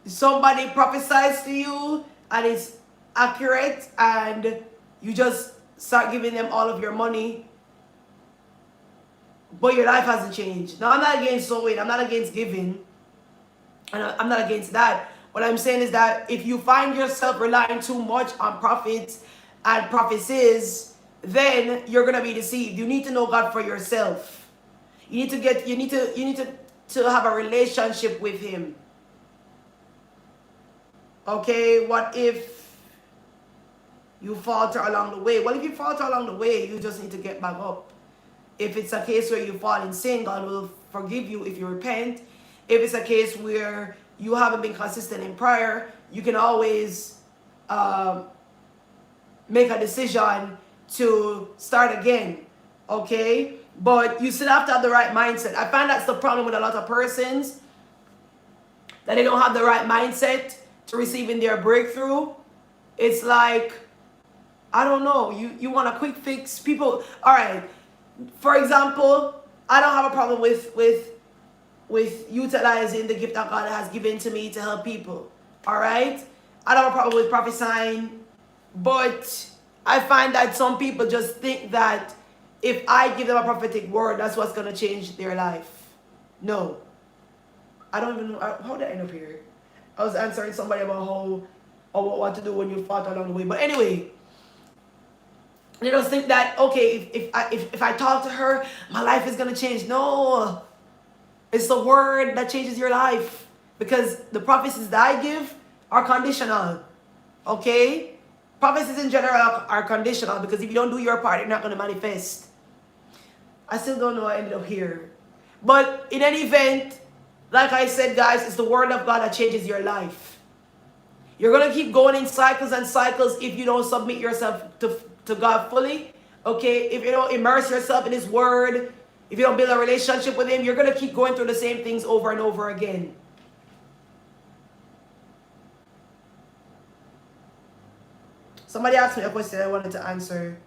somebody prophesies to you and it's accurate, and you just start giving them all of your money, but your life hasn't changed. Now, I'm not against sowing, I'm not against giving, And I'm not against that. What I'm saying is that if you find yourself relying too much on prophets and prophecies, then you're gonna be deceived. You need to know God for yourself. You need to have a relationship with Him. Okay, what if you falter along the way? Well, if you falter along the way, you just need to get back up. If it's a case where you fall in sin, God will forgive you if you repent. If it's a case where you haven't been consistent in prayer, you can always make a decision to start again. Okay? But you still have to have the right mindset. I find that's the problem with a lot of persons, that they don't have the right mindset to receiving their breakthrough. It's like, I don't know, you want a quick fix. People, all right, for example, I don't have a problem with utilizing the gift that God has given to me to help people. All right? I don't have a problem with prophesying, but I find that some people just think that if I give them a prophetic word, that's what's going to change their life. No. I don't even know. How did I end up here? I was answering somebody about how, or what to do when you fall along the way. But anyway, they just think that, okay, if I talk to her, my life is going to change. No. It's the word that changes your life. Because the prophecies that I give are conditional. Okay? Prophecies in general are conditional, because if you don't do your part, you're not going to manifest. I still don't know how I ended up here. But in any event, like I said, guys, it's the word of God that changes your life. You're going to keep going in cycles and cycles if you don't submit yourself to God fully. Okay? If you don't immerse yourself in His word, if you don't build a relationship with Him, you're going to keep going through the same things over and over again. Somebody asked me a question I wanted to answer.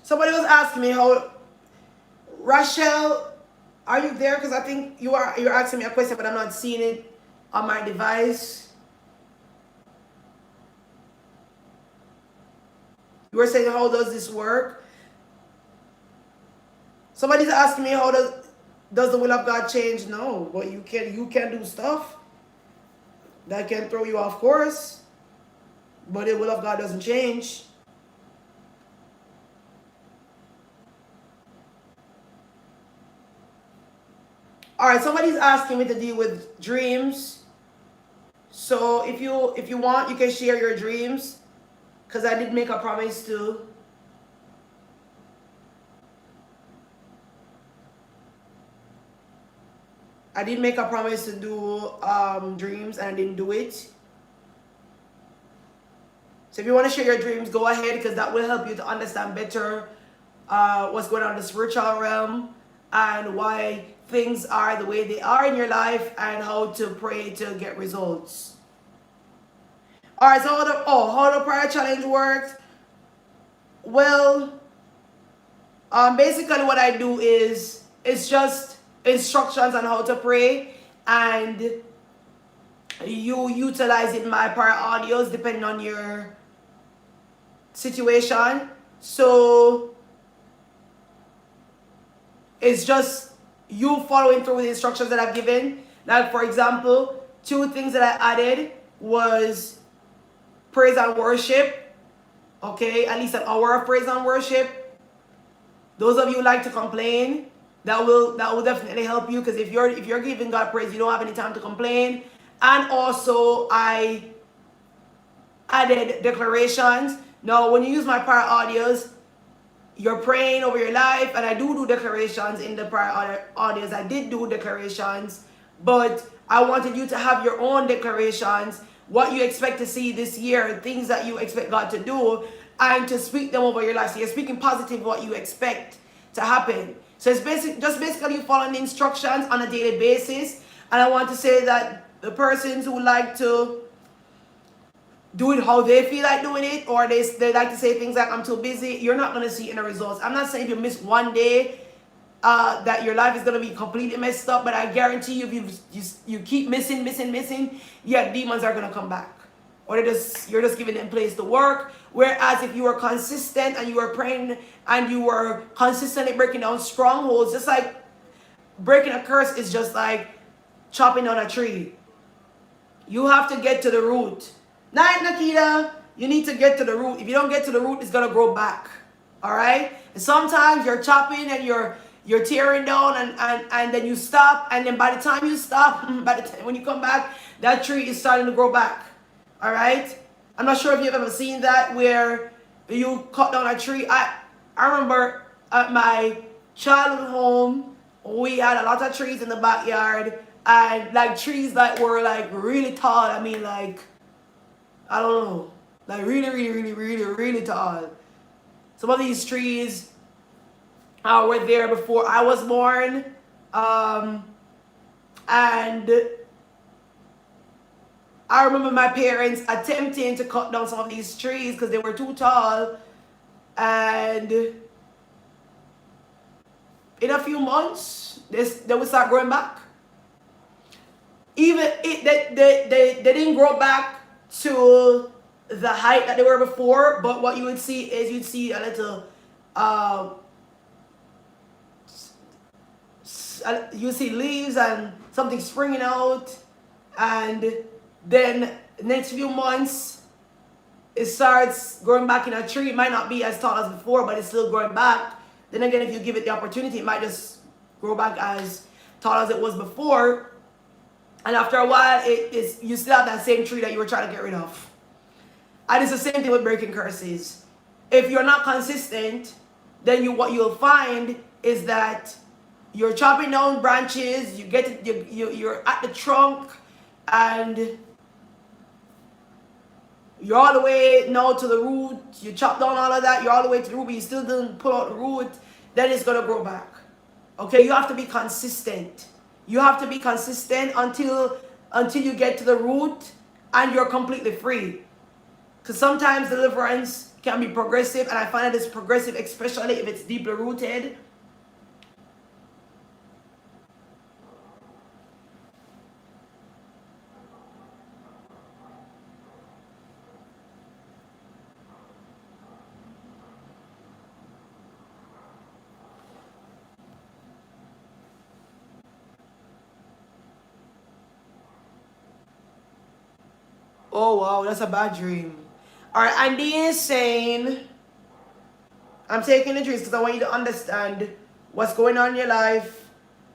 Somebody was asking me how, Rachel, are you there? Because I think you're asking me a question, but I'm not seeing it on my device. You were saying, how does this work? Somebody's asking me, how does the will of God change? No, but you can do stuff that can throw you off course, but the will of God doesn't change. All right, somebody's asking me to deal with dreams. So if you want, you can share your dreams, because I did make a promise to. I did make a promise to do dreams, and I didn't do it. So if you want to share your dreams, go ahead, because that will help you to understand better what's going on in the spiritual realm and why things are the way they are in your life and how to pray to get results. All right, so how the prayer challenge works. Well, basically what I do is, it's just instructions on how to pray, and you utilize it in my prayer audios depending on your situation. So it's just you following through with the instructions that I've given. Like, for example, 2 things that I added was praise and worship. Okay, at least an hour of praise and worship. Those of you who like to complain, that will definitely help you, because if you're giving God praise, you don't have any time to complain. And also, I added declarations. Now, when you use my prayer audios, you're praying over your life, and I do declarations in the prayer audios. I did do declarations, but I wanted you to have your own declarations, what you expect to see this year, things that you expect God to do, and to speak them over your life. So you're speaking positive what you expect to happen. So it's basically you following the instructions on a daily basis. And I want to say that the persons who like to do it how they feel like doing it, or they like to say things like, I'm too busy, you're not going to see any results. I'm not saying if you miss one day that your life is going to be completely messed up, but I guarantee you, if you keep missing, yeah, demons are going to come back. Or you're just giving them place to work. Whereas if you were consistent and you were praying and you were consistently breaking down strongholds, just like breaking a curse is just like chopping down a tree. You have to get to the root. Night, Nikita. You need to get to the root. If you don't get to the root, it's going to grow back. All right? And sometimes you're chopping and you're tearing down and then you stop. And then by the time you stop, when you come back, that tree is starting to grow back. All right? I'm not sure if you've ever seen that where you cut down a tree. I remember at my childhood home, we had a lot of trees in the backyard. And like trees that were like really tall. I mean, like, I don't know, like really tall. Some of these trees were there before I was born. And I remember my parents attempting to cut down some of these trees because they were too tall. And in a few months, they would start growing back. Even they didn't grow back to the height that they were before, but what you would see is you'd see a little you see leaves and something springing out, and then next few months it starts growing back in a tree. It might not be as tall as before, but it's still growing back. Then again, if you give it the opportunity, it might just grow back as tall as it was before. And after a while, you still have that same tree that you were trying to get rid of. And it's the same thing with breaking curses. If you're not consistent, then what you'll find is that you're chopping down branches, you're at the trunk, and you're all the way now to the root. You chop down all of that, you're all the way to the root, but you still didn't pull out the root. Then it's going to grow back. Okay, you have to be consistent. You have to be consistent until you get to the root and you're completely free. Because sometimes deliverance can be progressive, and I find that it's progressive, especially if it's deeply rooted. Oh wow, that's a bad dream. Alright, Andy is saying, I'm taking the dreams because I want you to understand what's going on in your life.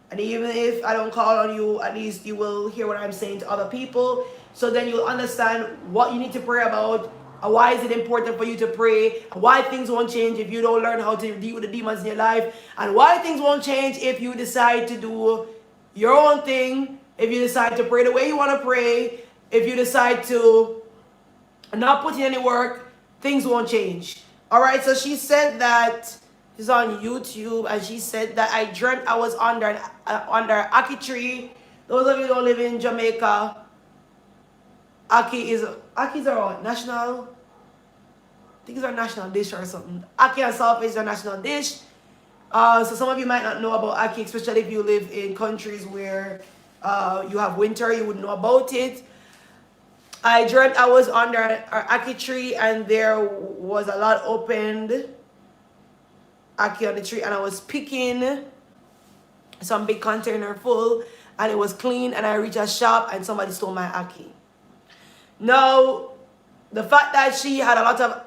And even if I don't call on you, at least you will hear what I'm saying to other people. So then you'll understand what you need to pray about, and why is it important for you to pray, and why things won't change if you don't learn how to deal with the demons in your life, and why things won't change if you decide to do your own thing, if you decide to pray the way you want to pray, if you decide to not put in any work, things won't change. All right, so she said that she's on YouTube, and she said that I dreamt I was under ackee tree. Those of you who don't live in Jamaica, ackee is our national, I think it's our national dish or something. Ackee and saltfish is our national dish. So some of you might not know about ackee, especially if you live in countries where you have winter, you wouldn't know about it. I dreamt I was under an ackee tree, and there was a lot opened ackee on the tree, and I was picking some big container full, and it was clean, and I reached a shop and somebody stole my ackee. Now, the fact that she had a lot of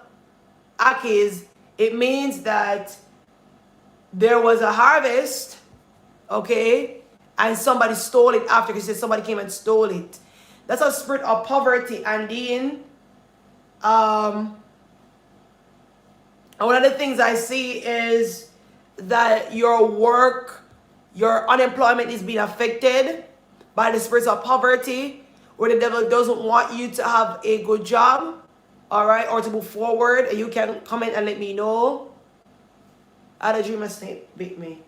ackees, it means that there was a harvest, okay, and somebody stole it after, because she said somebody came and stole it. That's a spirit of poverty. And then and one of the things I see is that your work, your unemployment is being affected by the spirits of poverty, where the devil doesn't want you to have a good job, all right, or to move forward. And you can comment and let me know. I had a dream a snake bit me.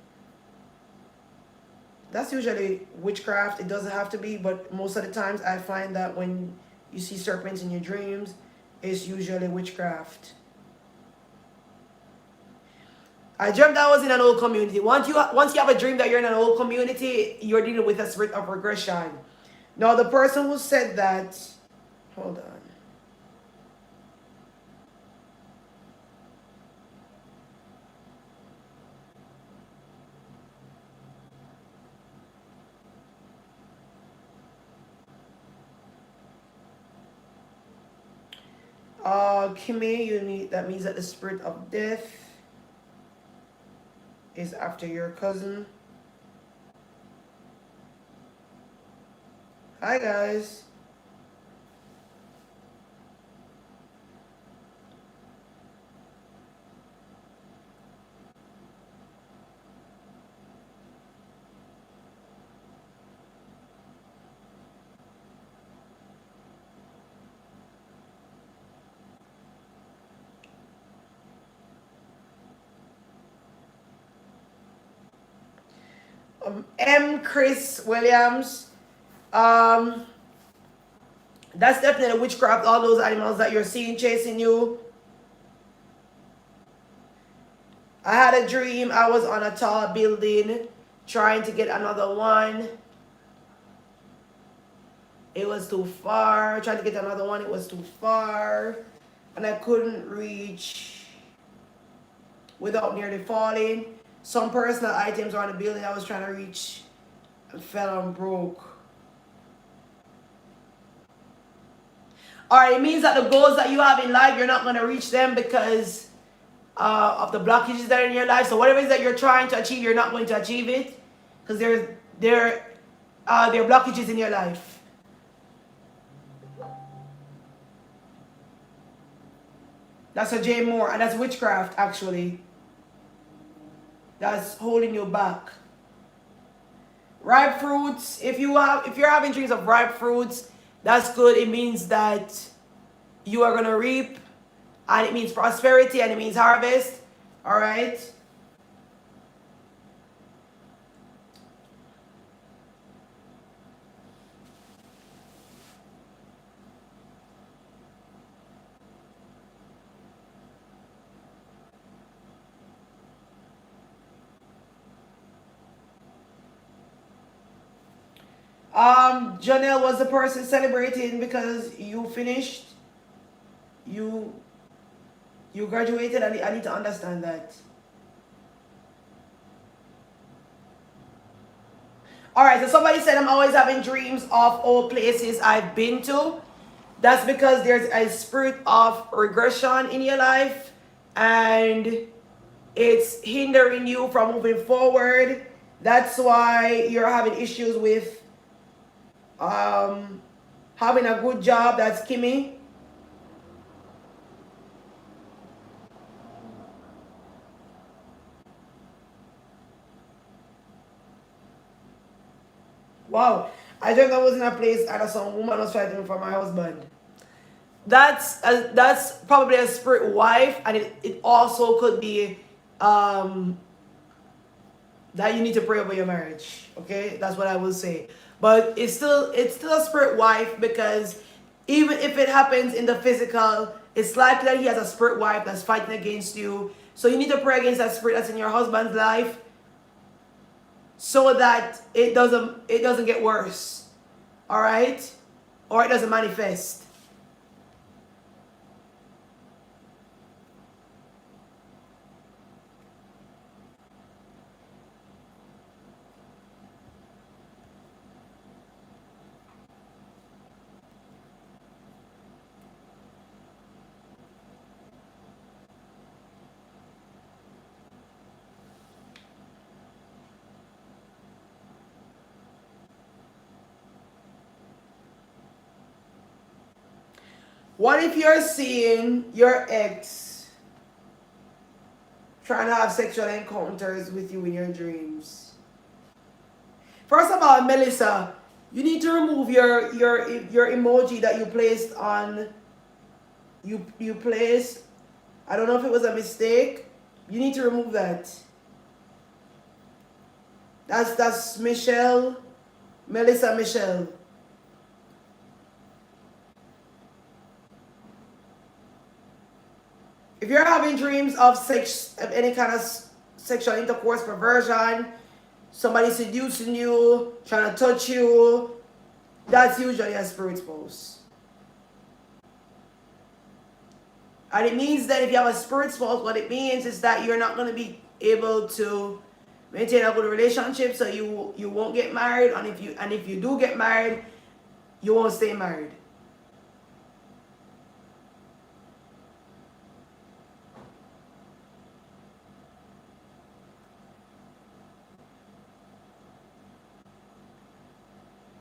That's usually witchcraft. It doesn't have to be, but most of the times I find that when you see serpents in your dreams, it's usually witchcraft. I dreamt I was in an old community. Once you have a dream that you're in an old community, you're dealing with a spirit of regression. Now the person who said that, hold on. Kimmy, that means that the spirit of death is after your cousin. Hi guys. M. Chris Williams. That's definitely witchcraft. All those animals that you're seeing chasing you. I had a dream. I was on a tall building trying to get another one. It was too far. Trying to get another one. It was too far. And I couldn't reach without nearly falling. Some personal items were on the building I was trying to reach and fell and broke. Alright, it means that the goals that you have in life, you're not going to reach them because of the blockages that are in your life. So whatever it is that you're trying to achieve, you're not going to achieve it because there are blockages in your life. That's a J Moore, and that's witchcraft actually. That's holding you back. Ripe fruits. If you're having dreams of ripe fruits, that's good. It means that you are gonna reap, and it means prosperity, and it means harvest. All right. Janelle was the person celebrating because you finished. You graduated. I need to understand that. All right, so somebody said I'm always having dreams of old places I've been to. That's because there's a spirit of regression in your life and it's hindering you from moving forward. That's why you're having issues with having a good job. That's Kimmy. Wow, I think I was in a place and some woman was fighting for my husband. That's probably a spirit wife, and it also could be that you need to pray over your marriage. Okay, that's what I will say. But it's still a spirit wife because even if it happens in the physical, it's likely that he has a spirit wife that's fighting against you. So you need to pray against that spirit that's in your husband's life, so that it doesn't get worse. All right, or it doesn't manifest. What if you're seeing your ex trying to have sexual encounters with you in your dreams? First of all, Melissa, you need to remove your emoji that you placed on. You placed. I don't know if it was a mistake. You need to remove that. That's Michelle, Melissa Michelle. If you're having dreams of sex, of any kind of sexual intercourse, perversion, somebody seducing you, trying to touch you, that's usually a spirit spouse. And it means that if you have a spirit spouse, what it means is that you're not going to be able to maintain a good relationship, so you won't get married, and if you do get married, you won't stay married.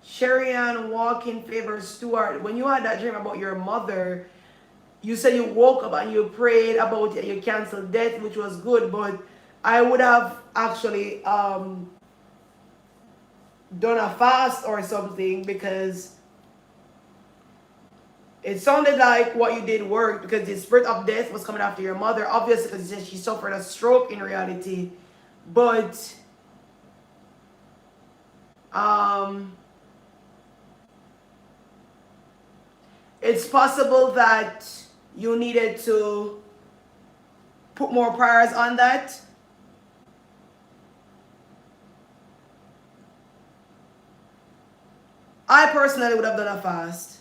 Sherry Ann Walking Favor Stewart, when you had that dream about your mother, you said you woke up and you prayed about it, you canceled death, which was good, but I would have actually done a fast or something, because it sounded like what you did worked, because the spirit of death was coming after your mother, obviously, because she suffered a stroke in reality. But it's possible that you needed to put more prayers on that. I personally would have done a fast.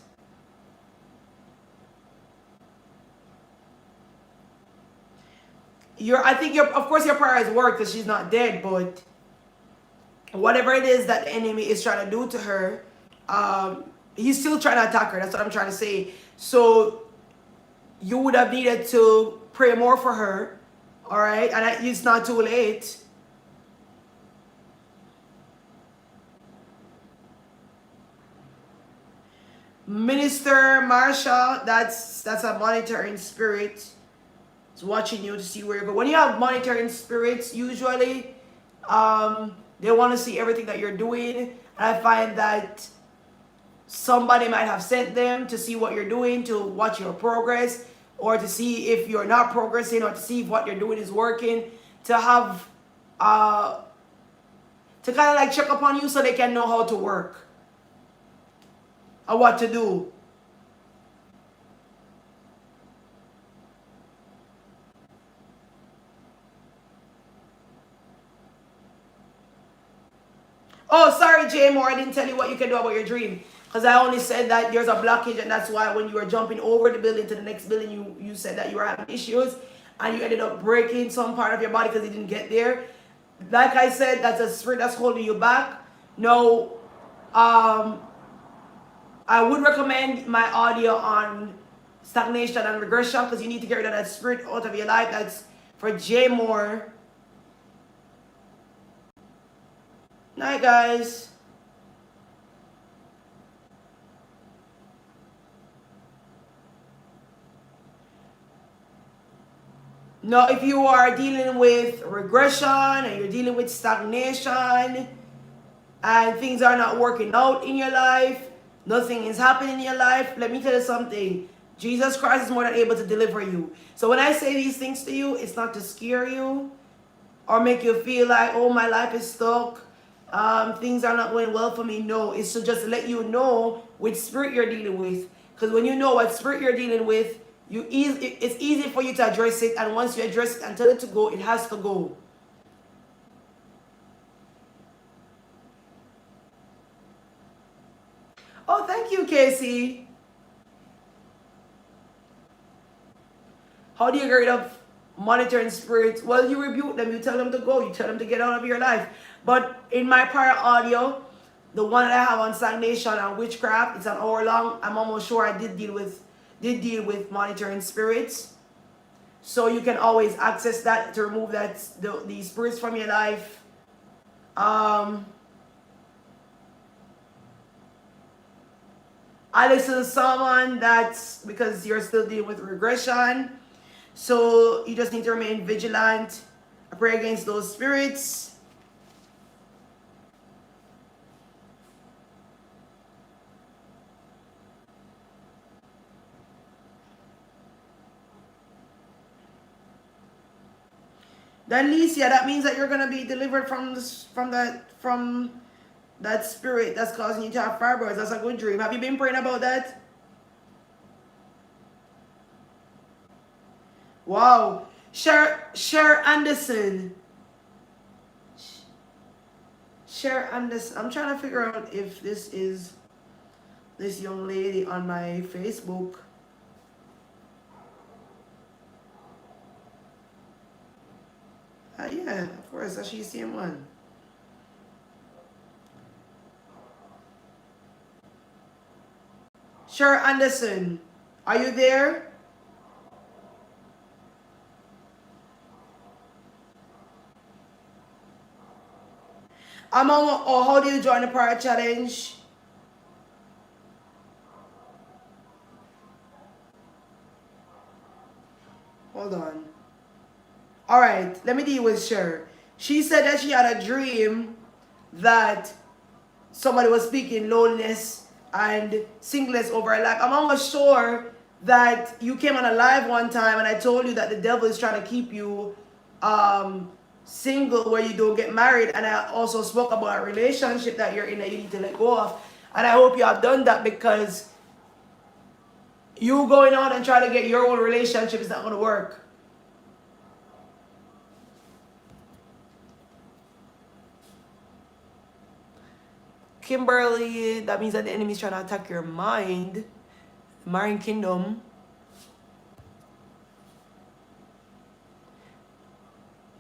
I think of course your prayers work because she's not dead, but whatever it is that the enemy is trying to do to her, he's still trying to attack her. That's what I'm trying to say. So you would have needed to pray more for her, all right? And it's not too late. Minister Marsha, that's a monitoring spirit. It's watching you to see where you go. When you have monitoring spirits, usually they want to see everything that you're doing. And I find that somebody might have sent them to see what you're doing, to watch your progress, or to see if you're not progressing, or to see if what you're doing is working, to have to kind of like check upon you so they can know how to work or what to do. Oh, sorry, Jay Moore, I didn't tell you what you can do about your dream. Because I only said that there's a blockage, and that's why when you were jumping over the building to the next building, you said that you were having issues, and you ended up breaking some part of your body because it didn't get there. Like I said, that's a spirit that's holding you back. No, I would recommend my audio on stagnation and regression, because you need to get rid of that spirit out of your life. That's for Jay Moore. Night, guys. Now, if you are dealing with regression and you're dealing with stagnation and things are not working out in your life, nothing is happening in your life, let me tell you something. Jesus Christ is more than able to deliver you. So when I say these things to you, it's not to scare you or make you feel like, oh, my life is stuck. Things are not going well for me. No, it's to just let you know which spirit you're dealing with. Because when you know what spirit you're dealing with, it's easy for you to address it. And once you address it and tell it to go, it has to go. Oh, thank you, Casey. How do you get rid of monitoring spirits? Well, you rebuke them. You tell them to go. You tell them to get out of your life. But in my prior audio, the one that I have on stagnation and witchcraft, it's an hour long. I'm almost sure I did deal with monitoring spirits. So you can always access that to remove the spirits from your life. I listen to someone that's because you're still dealing with regression. So you just need to remain vigilant. I pray against those spirits. Then Licia, that means that you're gonna be delivered from that spirit that's causing you to have fibroids. That's a good dream. Have you been praying about that? Wow. Cher Anderson. share on this. I'm trying to figure out if this is this young lady on my Facebook. Yeah, of course, that's she's the same one. Sure, Anderson, are you there? I'm on. Oh, how do you join the prayer challenge? Hold on. All right, let me deal with Sher. She said that she had a dream that somebody was speaking loneliness and singleness over her life. I'm almost sure that you came on a live one time and I told you that the devil is trying to keep you single where you don't get married. And I also spoke about a relationship that you're in that you need to let go of. And I hope you have done that, because you going out and trying to get your own relationship is not going to work. Kimberly, that means that the enemy is trying to attack your mind. Marine Kingdom.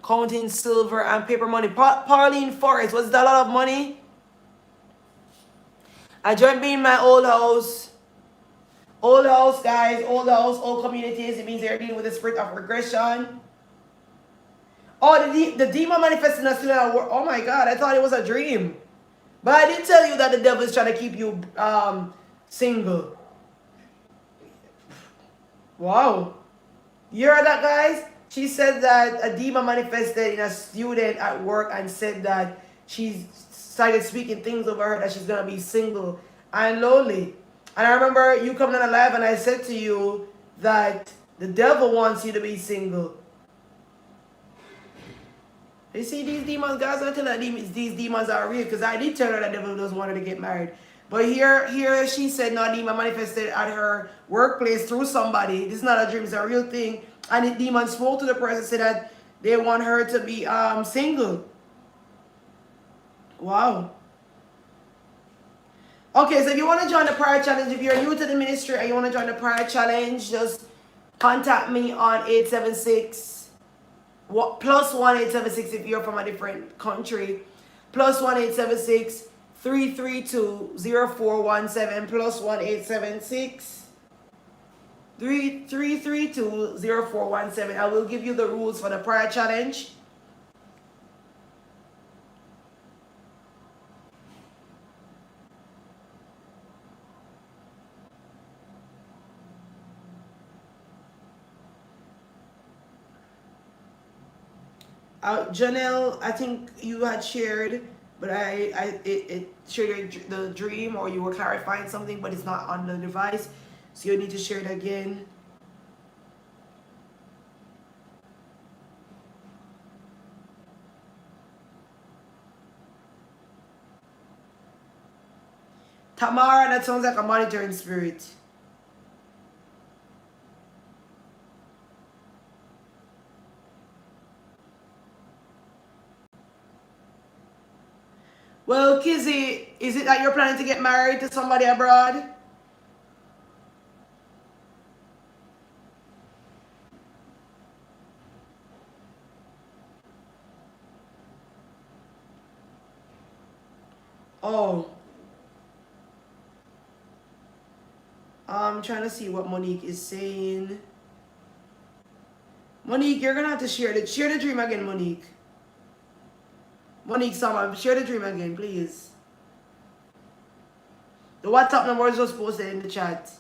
Counting silver and paper money. Pauline Forest, was that a lot of money? I joined being my old house. Old house, guys. Old house, old communities. It means they're dealing with the spirit of regression. Oh, the demon manifesting us today. Oh my God, I thought it was a dream. But I did tell you that the devil is trying to keep you single. Wow. You heard that, guys? She said that a demon manifested in a student at work and said that she started speaking things over her that she's going to be single and lonely. And I remember you coming on live and I said to you that the devil wants you to be single. You see these demons, guys? I tell her these demons are real, because I did tell her that the devil doesn't want her to get married. But here she said no, demon manifested at her workplace through somebody. This is not a dream, it's a real thing. And the demon spoke to the person, said that they want her to be single. Wow. Okay, so if you want to join the prayer challenge, if you're new to the ministry and you want to join the prayer challenge, just contact me on 876 plus 1-876 if you're from a different country, plus 1-876 332-0417, plus 1-876 332-0417. I will give you the rules for the prayer challenge. Janelle, I think you had shared, but it shared the dream, or you were clarifying something, but it's not on the device, so you need to share it again. Tamara, that sounds like a monitoring spirit. Well, Kizzy, is it that you're planning to get married to somebody abroad? Oh. I'm trying to see what Monique is saying. Monique, you're gonna have to share the dream again, Monique. Monique, someone share the dream again, please. The WhatsApp number is just posted in the chat.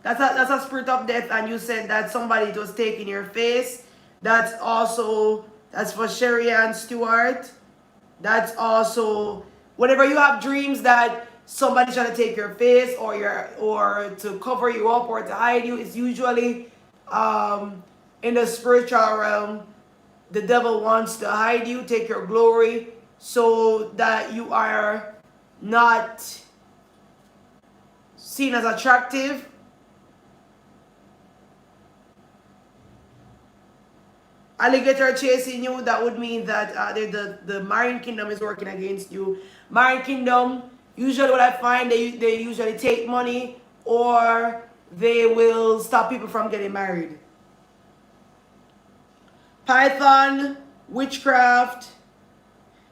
That's a spirit of death, and you said that somebody was taking your face. That's for Sherry and Stewart. That's also whenever you have dreams that somebody's trying to take your face or to cover you up or to hide you, it's usually in the spiritual realm. The devil wants to hide you, take your glory, so that you are not seen as attractive. Alligator chasing you, that would mean that the marine kingdom is working against you. Marine kingdom, usually what I find, they usually take money or they will stop people from getting married. Python, witchcraft.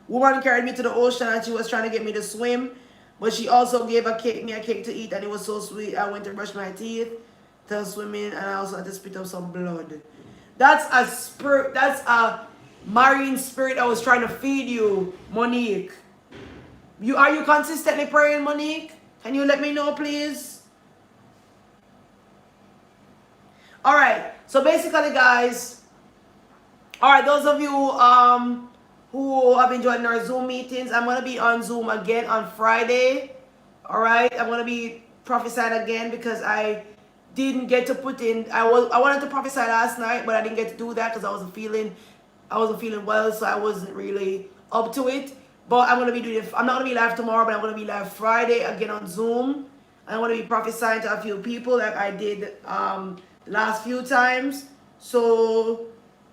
Woman carried me to the ocean and she was trying to get me to swim, but she also gave me a cake to eat and it was so sweet. I went to brush my teeth to swimming and I also had to spit out some blood. That's a spirit. That's a marine spirit that was trying to feed you, Monique. Are you consistently praying, Monique? Can you let me know, please? All right. So basically, guys. All right, those of you who have been joining our Zoom meetings, I'm gonna be on Zoom again on Friday. All right, I'm gonna be prophesying again because I didn't get to put in. I wanted to prophesy last night, but I didn't get to do that because I wasn't feeling well, so I wasn't really up to it. But I'm gonna be doing it. I'm not gonna be live tomorrow, but I'm gonna be live Friday again on Zoom. I'm gonna be prophesying to a few people like I did last few times. So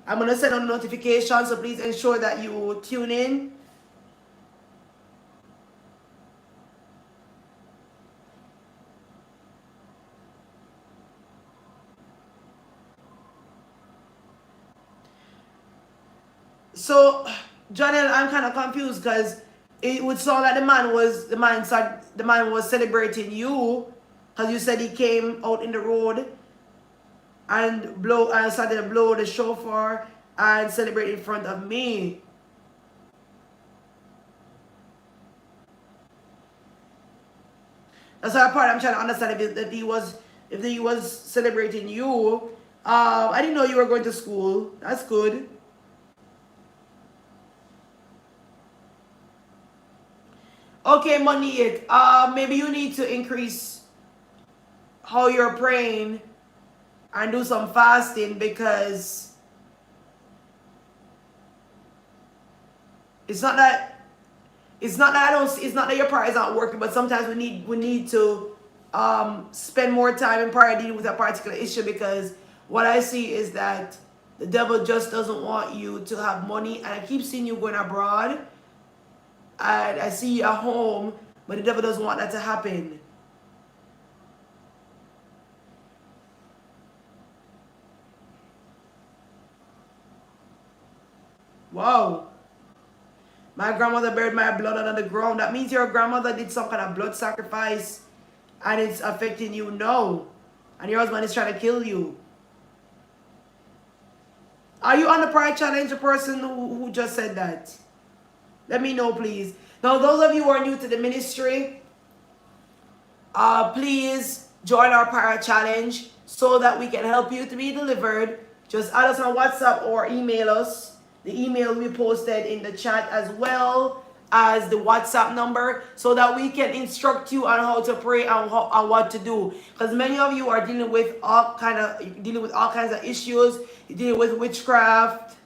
I'm gonna send out a notification. So please ensure that you tune in. So, Janelle, I'm kind of confused because it would sound like the man was celebrating you because you said he came out in the road and started to blow the shofar and celebrate in front of me. That's the part I'm trying to understand if he was celebrating you. I didn't know you were going to school. That's good. Okay, Monique, maybe you need to increase how you're praying and do some fasting because it's not that your prayer is not working, but sometimes we need to spend more time in prayer dealing with a particular issue because what I see is that the devil just doesn't want you to have money, and I keep seeing you going abroad. I see you at home, but the devil doesn't want that to happen. Wow. My grandmother buried my blood under the ground. That means your grandmother did some kind of blood sacrifice and it's affecting you now. And your husband is trying to kill you. Are you on the prayer challenge, the person who just said that? Let me know, please. Now, those of you who are new to the ministry, please join our prayer challenge so that we can help you to be delivered. Just add us on WhatsApp or email us. The email will be posted in the chat as well as the WhatsApp number so that we can instruct you on how to pray and what to do. Because many of you are dealing with all kinds of issues. You're dealing with witchcraft.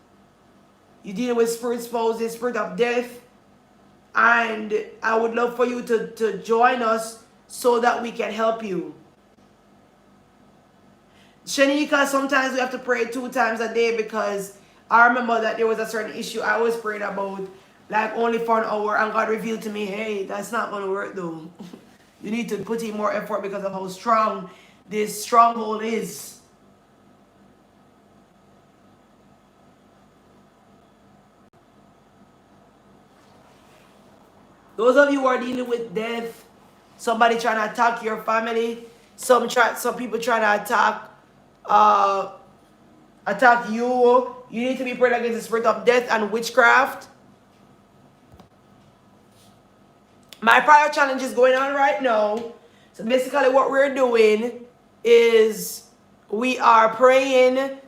You're dealing with spirit spouses, spirit of death. And I would love for you to join us so that we can help you. Shanika, sometimes we have to pray 2 times a day because I remember that there was a certain issue I was praying about, like only for an hour, and God revealed to me, hey, that's not going to work though. You need to put in more effort because of how strong this stronghold is. Those of you who are dealing with death, somebody trying to attack your family, some people trying to attack you. You need to be praying against the spirit of death and witchcraft. My prayer challenge is going on right now. So basically what we're doing is we are praying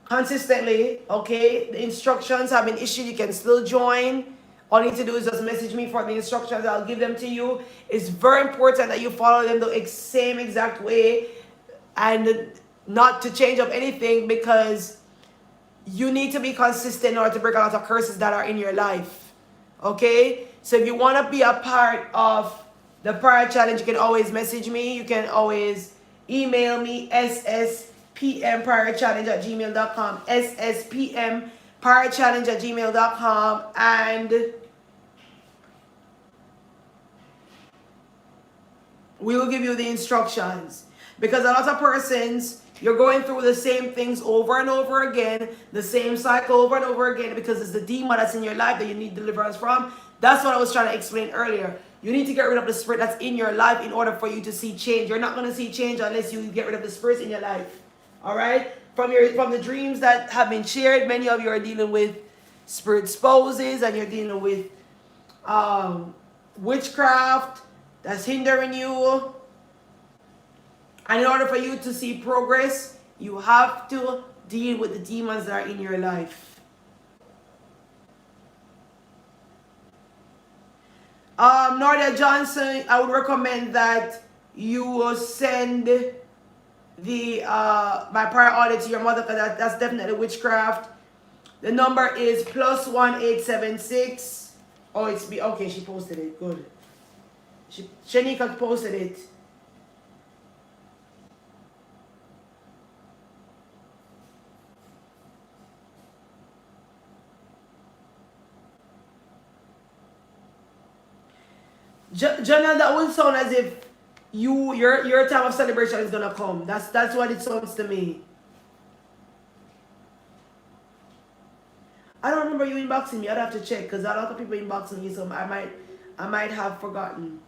consistently, okay? The instructions have been issued. You can still join. All you need to do is just message me for the instructions. I'll give them to you. It's very important that you follow them the same exact way and not to change up anything, because you need to be consistent in order to break a lot of curses that are in your life. Okay? So if you want to be a part of the prayer challenge, you can always message me. You can always email me, sspmprayerchallenge@gmail.com, sspmprayerchallenge@gmail.com, and we will give you the instructions. Because a lot of persons, you're going through the same things over and over again, the same cycle over and over again, because it's the demon that's in your life that you need deliverance from. That's what I was trying to explain earlier. You need to get rid of the spirit that's in your life in order for you to see change. You're not going to see change unless you get rid of the spirits in your life. All right? From the dreams that have been shared, many of you are dealing with spirit spouses, and you're dealing with witchcraft that's hindering you. And in order for you to see progress, you have to deal with the demons that are in your life. Nordia Johnson, I would recommend that you will send the my prayer order to your mother, because that's definitely witchcraft. The number is +1876. Oh, okay, she posted it. Good. Shanika posted it. Jonah, that would sound as if your time of celebration is gonna come. That's what it sounds to me. I don't remember you inboxing me. I'd have to check, because a lot of people inboxing me, so I might have forgotten.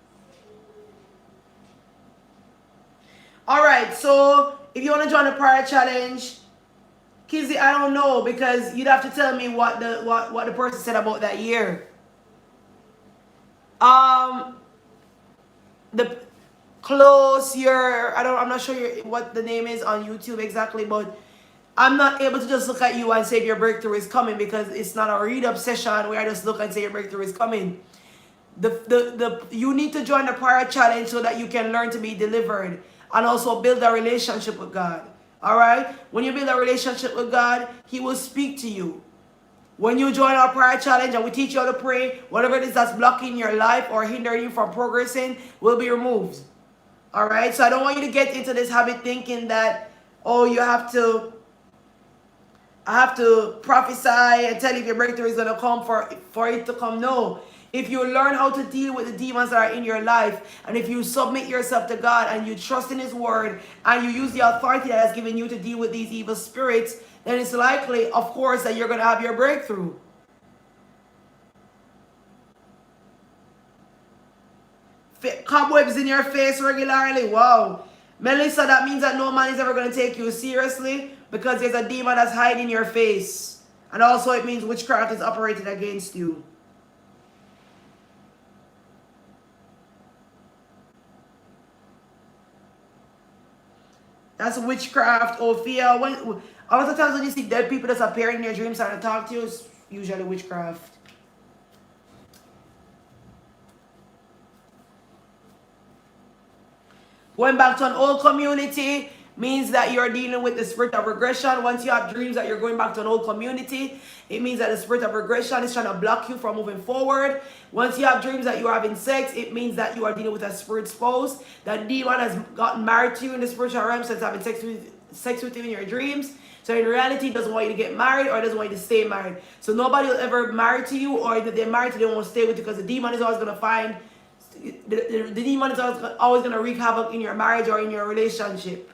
All right, so if you want to join the prayer challenge, Kizzy, I don't know, because you'd have to tell me what the person said about that year. The close your, I'm not sure what the name is on YouTube exactly, but I'm not able to just look at you and say your breakthrough is coming, because it's not a read up session where I just look and say your breakthrough is coming. You need to join the prayer challenge so that you can learn to be delivered and also build a relationship with God. All right? When you build a relationship with God, He will speak to you. When you join our prayer challenge and we teach you how to pray, whatever it is that's blocking your life or hindering you from progressing will be removed. All right? So I don't want you to get into this habit thinking that, oh, I have to prophesy and tell you if your breakthrough is going to come for it to come. No. If you learn how to deal with the demons that are in your life, and if you submit yourself to God and you trust in His word and you use the authority that has given you to deal with these evil spirits, then it's likely, of course, that you're going to have your breakthrough. Cobwebs in your face regularly. Wow. Melissa, that means that no man is ever going to take you seriously, because there's a demon that's hiding your face. And also it means witchcraft is operated against you. That's witchcraft, Ophia. A lot of times when you see dead people that's appearing in your dreams trying to talk to you, it's usually witchcraft. Going back to an old community means that you're dealing with the spirit of regression. Once you have dreams that you're going back to an old community, it means that the spirit of regression is trying to block you from moving forward. Once you have dreams that you're having sex, it means that you are dealing with a spirit spouse. That demon has gotten married to you in the spiritual realm, so it's having sex with you in your dreams. So in reality, it doesn't want you to get married, or it doesn't want you to stay married. So nobody will ever marry to you, or if they're married to you, they won't stay with you, because the demon is always going to find, the demon is always going to wreak havoc in your marriage or in your relationship.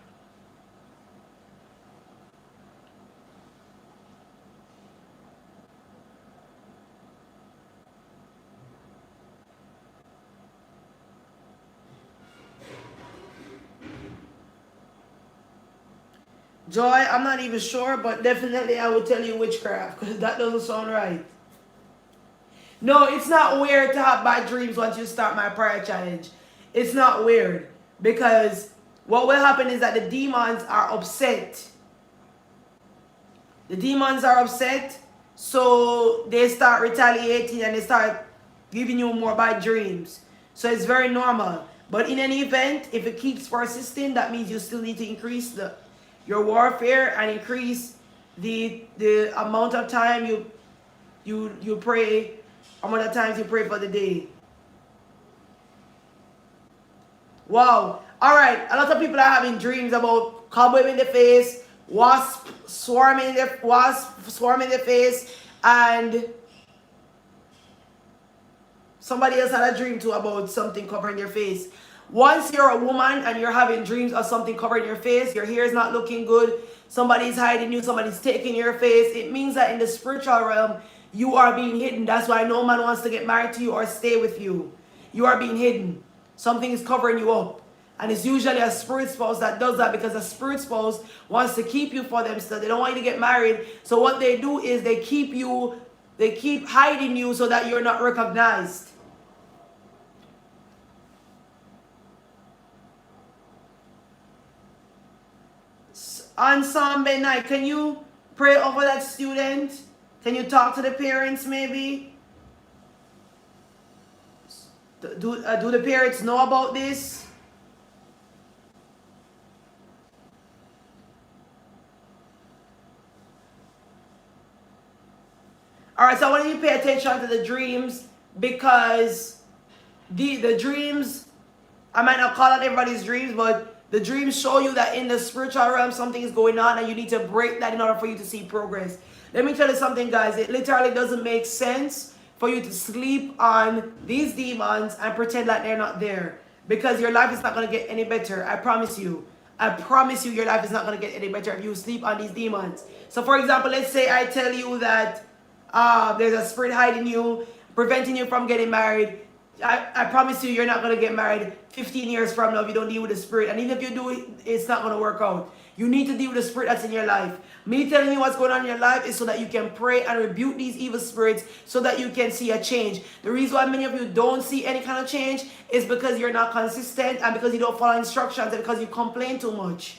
Joy, I'm not even sure, but definitely I would tell you witchcraft, because that doesn't sound right. No, it's not weird to have bad dreams once you start my prayer challenge. It's not weird, because what will happen is that the demons are upset. The demons are upset, So they start retaliating and they start giving you more bad dreams. So it's very normal. But in any event, if it keeps persisting, that means you still need to increase your warfare and increase the amount of time you pray, amount of times you pray for the day. Wow. All right. A lot of people are having dreams about cobweb in the face, wasp swarming in the face, and somebody else had a dream too about something covering your face. Once you're a woman and you're having dreams of something covering your face, your hair is not looking good, somebody's hiding you, somebody's taking your face, it means that in the spiritual realm, you are being hidden. That's why no man wants to get married to you or stay with you. You are being hidden. Something is covering you up. And it's usually a spirit spouse that does that, because a spirit spouse wants to keep you for themselves. They don't want you to get married. So what they do is they keep hiding you so that you're not recognized. Ensemble night, can you pray over that student? Can you talk to the parents maybe? Do the parents know about this? All right, so I want you to pay attention to the dreams, because the dreams, I might not call out everybody's dreams, but the dreams show you that in the spiritual realm something is going on and you need to break that in order for you to see progress. Let me tell you something, guys. It literally doesn't make sense for you to sleep on these demons and pretend like they're not there, because your life is not going to get any better. I promise you. I promise you your life is not going to get any better if you sleep on these demons. So for example, let's say I tell you that there's a spirit hiding you, preventing you from getting married. I promise you you're not going to get married 15 years from now if you don't deal with the spirit. And even if you do, it's not going to work out. You need to deal with the spirit that's in your life. Me telling you what's going on in your life is so that you can pray and rebuke these evil spirits so that you can see a change. The reason why many of you don't see any kind of change is because you're not consistent, and because you don't follow instructions, and because you complain too much.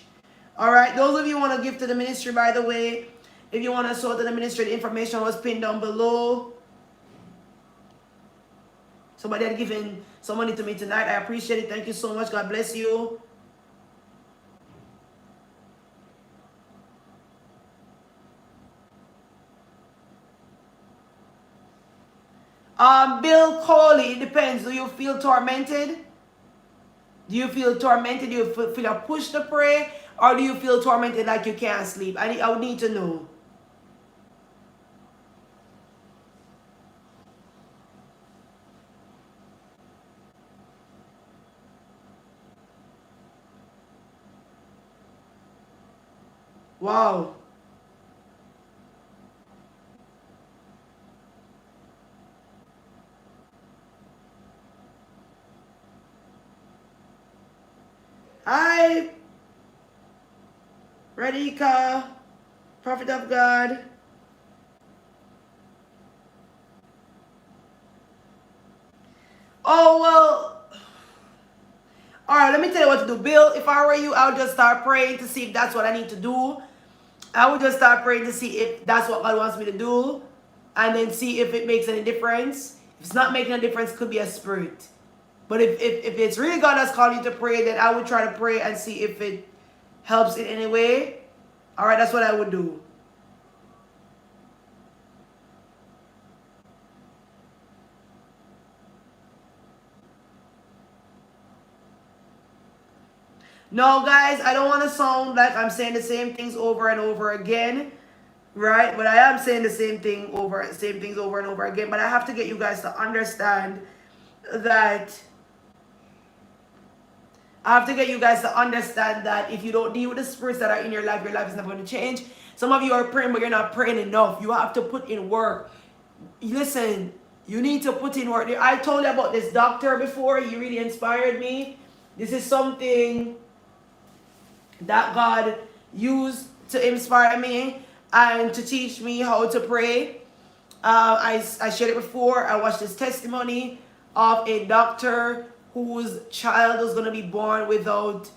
All right, those of you who want to give to the ministry, by the way, if you want to sow to the ministry, the information was pinned down below. Somebody had given some money to me tonight. I appreciate it. Thank you so much. God bless you. Bill Coley, it depends. Do you feel tormented? Do you feel tormented? Do you feel a push to pray? Or do you feel tormented like you can't sleep? I would need to know. Wow. Hi, Radhika, prophet of God. Oh, well. All right, let me tell you what to do. Bill, if I were you, I would just start praying to see if that's what I need to do. I would just start praying to see if that's what God wants me to do, and then see if it makes any difference. If it's not making a difference, it could be a spirit. But if it's really God that's calling you to pray, then I would try to pray and see if it helps in any way. All right, that's what I would do. No, guys, I don't want to sound like I'm saying the same things over and over again, right? But I am saying the same things over and over again. But I have to get you guys to understand that. I have to get you guys to understand that if you don't deal with the spirits that are in your life is never going to change. Some of you are praying, but you're not praying enough. You have to put in work. Listen, you need to put in work. I told you about this doctor before. He really inspired me. This is something that God used to inspire me and to teach me how to pray. I shared it before. I watched this testimony of a doctor whose child was going to be born without,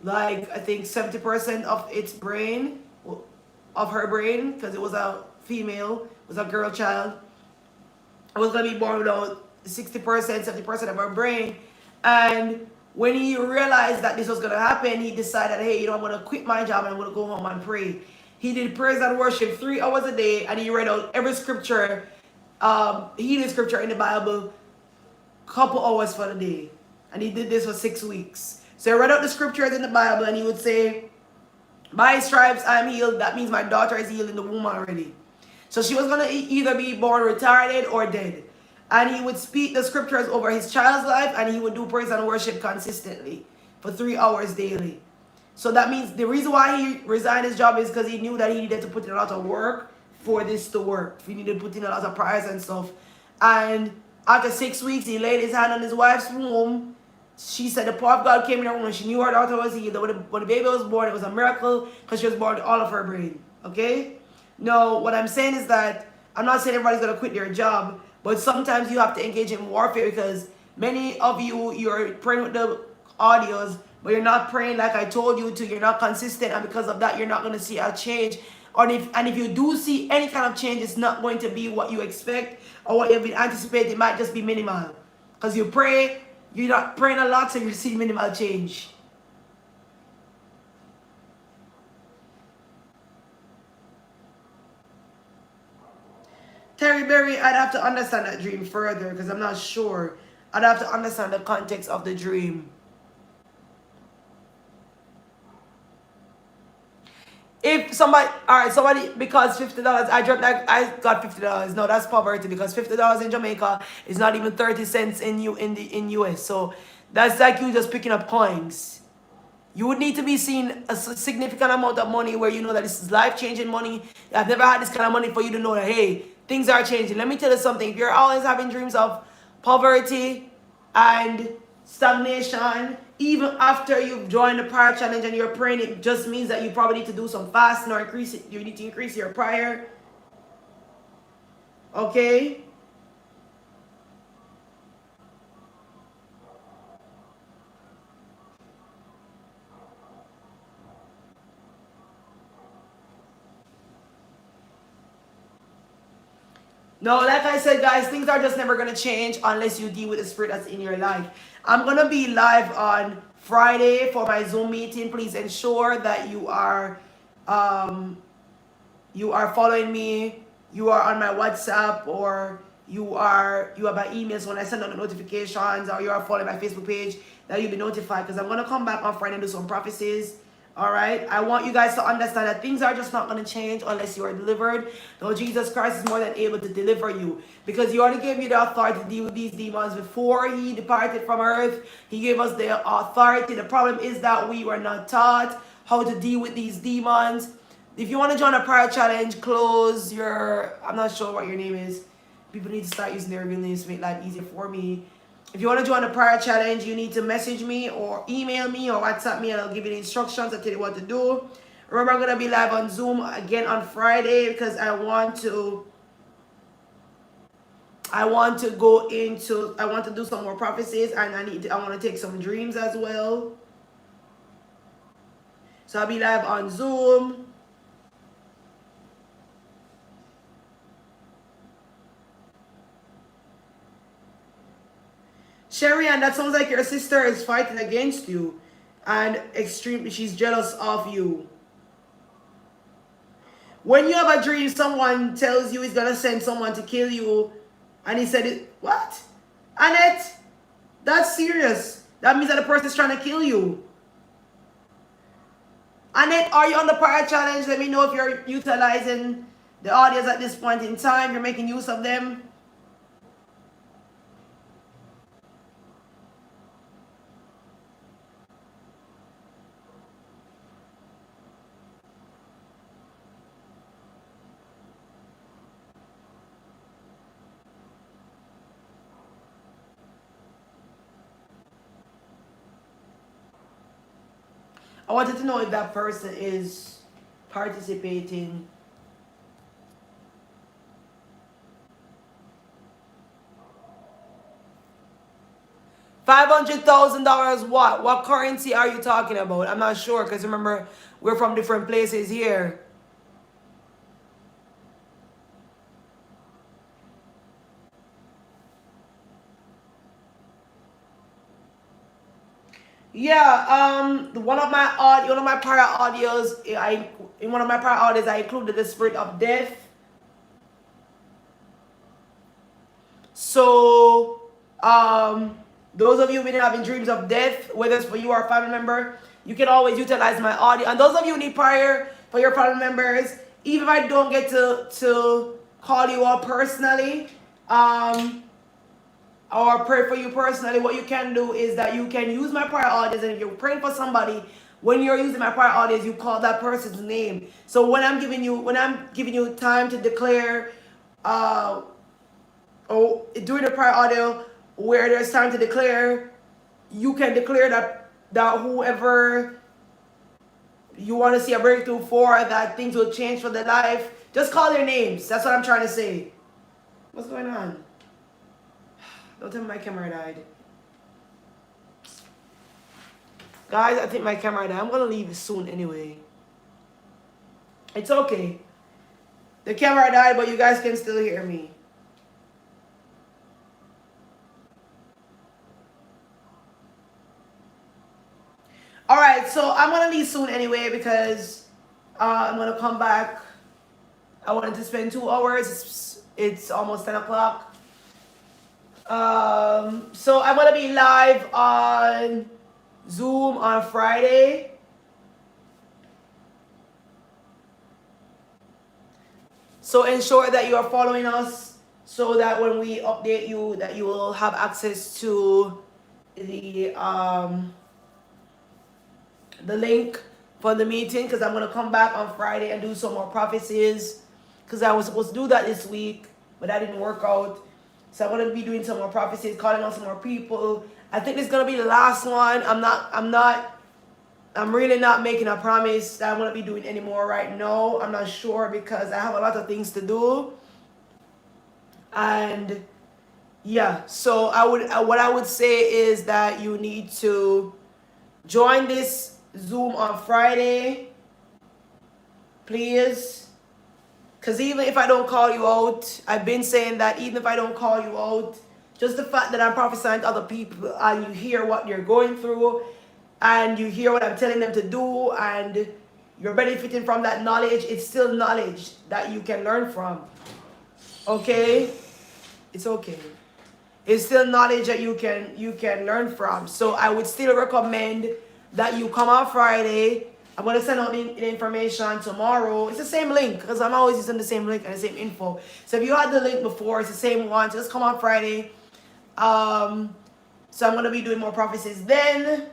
like, I think 70% of its brain, of her brain, because it was a female, was a girl child. I was gonna be born without 60%, 70% of her brain. And when he realized that this was gonna happen, he decided, hey, I'm gonna quit my job and I'm gonna go home and pray. He did praise and worship 3 hours a day, and he read out every scripture, healing scripture in the Bible, couple hours for the day. And he did this for 6 weeks. So he read out the scriptures in the Bible, and he would say, by stripes I am healed. That means my daughter is healed in the womb already. So she was going to either be born retarded or dead. And he would speak the scriptures over his child's life, and he would do praise and worship consistently for 3 hours daily. So that means the reason why he resigned his job is because he knew that he needed to put in a lot of work for this to work. He needed to put in a lot of prayers and stuff. And after 6 weeks, he laid his hand on his wife's womb. She said the power of God came in her womb and she knew her daughter was healed. When the baby was born, it was a miracle because she was born with all of her brain. Okay? Now, what I'm saying is that I'm not saying everybody's going to quit their job, but sometimes you have to engage in warfare because many of you're praying with the audios, but you're not praying like I told you to. You're not consistent, and because of that, you're not going to see a change. And if you do see any kind of change, it's not going to be what you expect or what you've been anticipating. It might just be minimal. Because you pray, you're not praying a lot, so you see minimal change. Terry Berry, I'd have to understand that dream further because I'm not sure. I'd have to understand the context of the dream. If somebody, all right, somebody, because $50, I got $50. No, that's poverty because $50 in Jamaica is not even 30 cents in US. So that's like you just picking up coins. You would need to be seeing a significant amount of money where you know that this is life-changing money. I've never had this kind of money for you to know that, hey, things are changing. Let me tell you something. If you're always having dreams of poverty and stagnation, even after you've joined the prayer challenge and you're praying, it just means that you probably need to do some fasting or you need to increase your prayer. Okay? No, like I said, guys, things are just never going to change unless you deal with the spirit that's in your life. I'm going to be live on Friday for my Zoom meeting. Please ensure that you are following me. You are on my WhatsApp, or you have my emails when I send out the notifications, or you are following my Facebook page, that you'll be notified because I'm going to come back on Friday and do some prophecies. All right, I want you guys to understand that things are just not going to change unless you are delivered. No, Jesus Christ is more than able to deliver you because he already gave you the authority to deal with these demons before he departed from earth. He gave us the authority. The problem is that we were not taught how to deal with these demons. If you want to join a prayer challenge, close your, I'm not sure what your name is. People need to start using their real names to make life easier for me. If you want to join a prayer challenge, you need to message me or email me or WhatsApp me, and I'll give you the instructions. I'll tell you what to do. Remember, I'm going to be live on Zoom again on Friday because I want to do some more prophecies, and I want to take some dreams as well. So I'll be live on Zoom. Sherry, and that sounds like your sister is fighting against you and she's jealous of you. When you have a dream, someone tells you he's going to send someone to kill you, and he said, what? Annette, that's serious. That means that the person is trying to kill you. Annette, are you on the prayer challenge? Let me know if you're utilizing the audience at this point in time. You're making use of them. I wanted to know if that person is participating. $500,000 what? What currency are you talking about? I'm not sure because remember, we're from different places here. Yeah, one of my prior audios, in one of my prior audios, I included the spirit of death. So, those of you who've been having dreams of death, whether it's for you or a family member, you can always utilize my audio. And those of you who need prayer for your family members, even if I don't get to call you all personally, or pray for you personally, what you can do is that you can use my prayer audios, and if you're praying for somebody, when you're using my prayer audios, you call that person's name. So when I'm giving you time to declare, during the prayer audio where there's time to declare, you can declare that whoever you want to see a breakthrough for, that things will change for their life, just call their names. That's what I'm trying to say. What's going on? Don't tell me my camera died. Guys, I think my camera died. I'm going to leave soon anyway. It's okay. The camera died, but you guys can still hear me. Alright, so I'm going to leave soon anyway because I'm going to come back. I wanted to spend 2 hours. It's almost 10 o'clock. So I'm going to be live on Zoom on Friday. So ensure that you are following us so that when we update you, that you will have access to the link for the meeting, because I'm going to come back on Friday and do some more prophecies, because I was supposed to do that this week, but that didn't work out. So I'm going to be doing some more prophecies, calling on some more people. I think this is going to be the last one. I'm really not making a promise that I'm going to be doing anymore right now. I'm not sure because I have a lot of things to do. And yeah, so what I would say is that you need to join this Zoom on Friday, please. Because even if I don't call you out, I've been saying that even if I don't call you out, just the fact that I'm prophesying to other people and you hear what you're going through and you hear what I'm telling them to do and you're benefiting from that knowledge, it's still knowledge that you can learn from. Okay? It's okay. It's still knowledge that you can learn from. So I would still recommend that you come on Friday. I'm going to send out the information tomorrow. It's the same link because I'm always using the same link and the same info. So if you had the link before, it's the same one. So just come on Friday. So I'm going to be doing more prophecies then.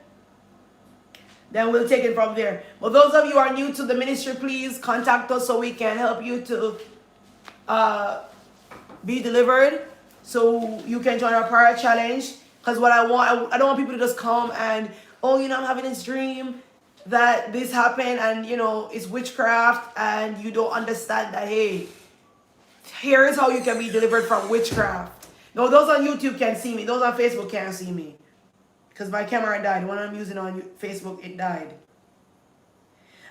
Then we'll take it from there. But those of you who are new to the ministry, please contact us so we can help you to be delivered. So you can join our prayer challenge. Because what I don't want people to just come and, oh, I'm having this dream that this happened and, it's witchcraft and you don't understand that, hey, here is how you can be delivered from witchcraft. No, those on YouTube can't see me. Those on Facebook can't see me. Because my camera died. The one I'm using on Facebook, it died.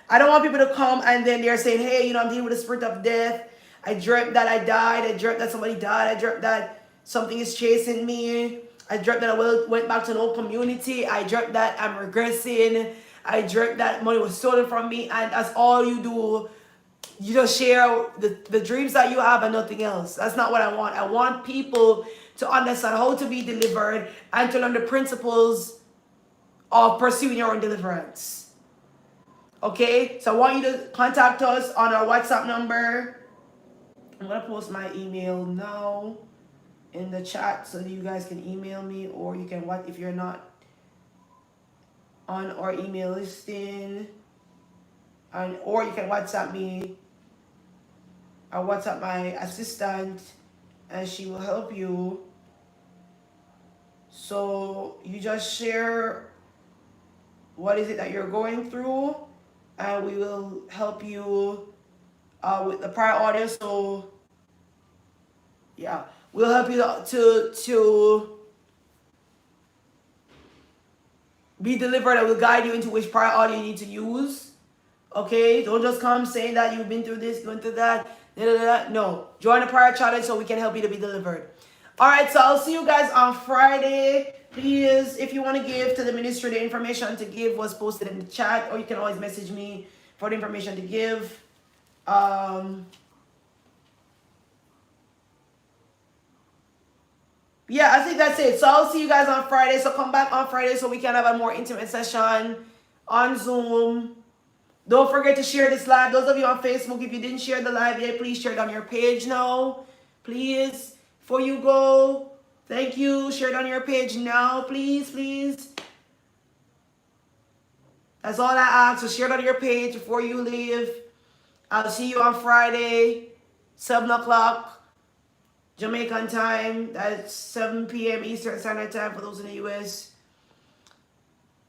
I don't want people to come and then they're saying, hey, I'm dealing with the spirit of death. I dreamt that I died. I dreamt that somebody died. I dreamt that something is chasing me. I dreamt that I went back to an old community. I dreamt that I'm regressing. I dreamt that money was stolen from me. And that's all you do. You just share the dreams that you have and nothing else. That's not what I want. I want people to understand how to be delivered and to learn the principles of pursuing your own deliverance. Okay? So I want you to contact us on our WhatsApp number. I'm going to post my email now in the chat so that you guys can email me, or you can, if you're not on our email listing, or you can WhatsApp me. I'll WhatsApp my assistant and she will help you. So you just share what is it that you're going through and we will help you with the prior audio. So yeah, we'll help you to be delivered and we'll guide you into which prior audio you need to use. Okay, don't just come saying that you've been through this, going through that. No, join the prayer challenge so we can help you to be delivered. All right, so I'll see you guys on Friday. Please, if you want to give to the ministry, the information to give was posted in the chat, or you can always message me for the information to give. Yeah, I think that's it. So I'll see you guys on Friday. So come back on Friday so we can have a more intimate session on Zoom. Don't forget to share this live. Those of you on Facebook, if you didn't share the live yet, please share it on your page now. Please. Before you go, thank you. Share it on your page now. Please, please. That's all I ask. So share it on your page before you leave. I'll see you on Friday, 7 o'clock. Jamaican time, that's 7 p.m. Eastern Standard Time for those in the U.S.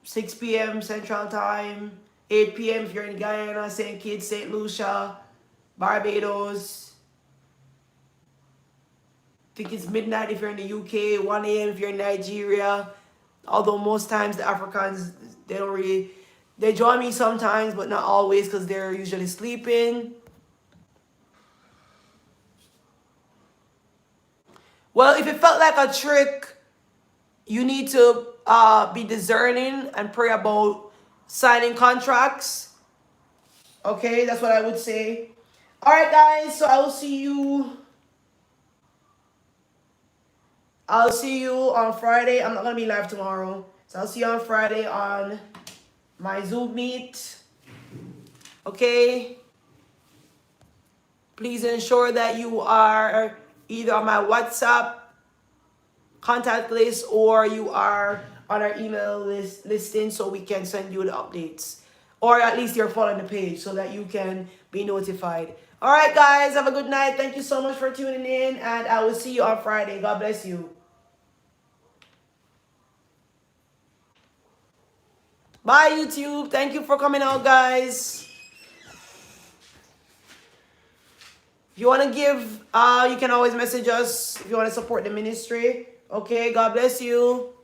6 p.m. Central Time. 8 p.m. if you're in Guyana, St. Kitts, St. Lucia, Barbados. I think it's midnight if you're in the UK. 1 a.m. if you're in Nigeria. Although most times the Africans, they don't really... They join me sometimes, but not always because they're usually sleeping. Well, if it felt like a trick, you need to be discerning and pray about signing contracts. Okay, that's what I would say. All right, guys, so I will see you. I'll see you on Friday. I'm not going to be live tomorrow. So I'll see you on Friday on my Zoom meet. Okay? Please ensure that you are either on my WhatsApp contact list or you are on our email listing so we can send you the updates. Or at least you're following the page so that you can be notified. All right, guys, have a good night. Thank you so much for tuning in, and I will see you on Friday. God bless you. Bye, YouTube. Thank you for coming out, guys. If you want to give, you can always message us if you want to support the ministry. Okay, God bless you.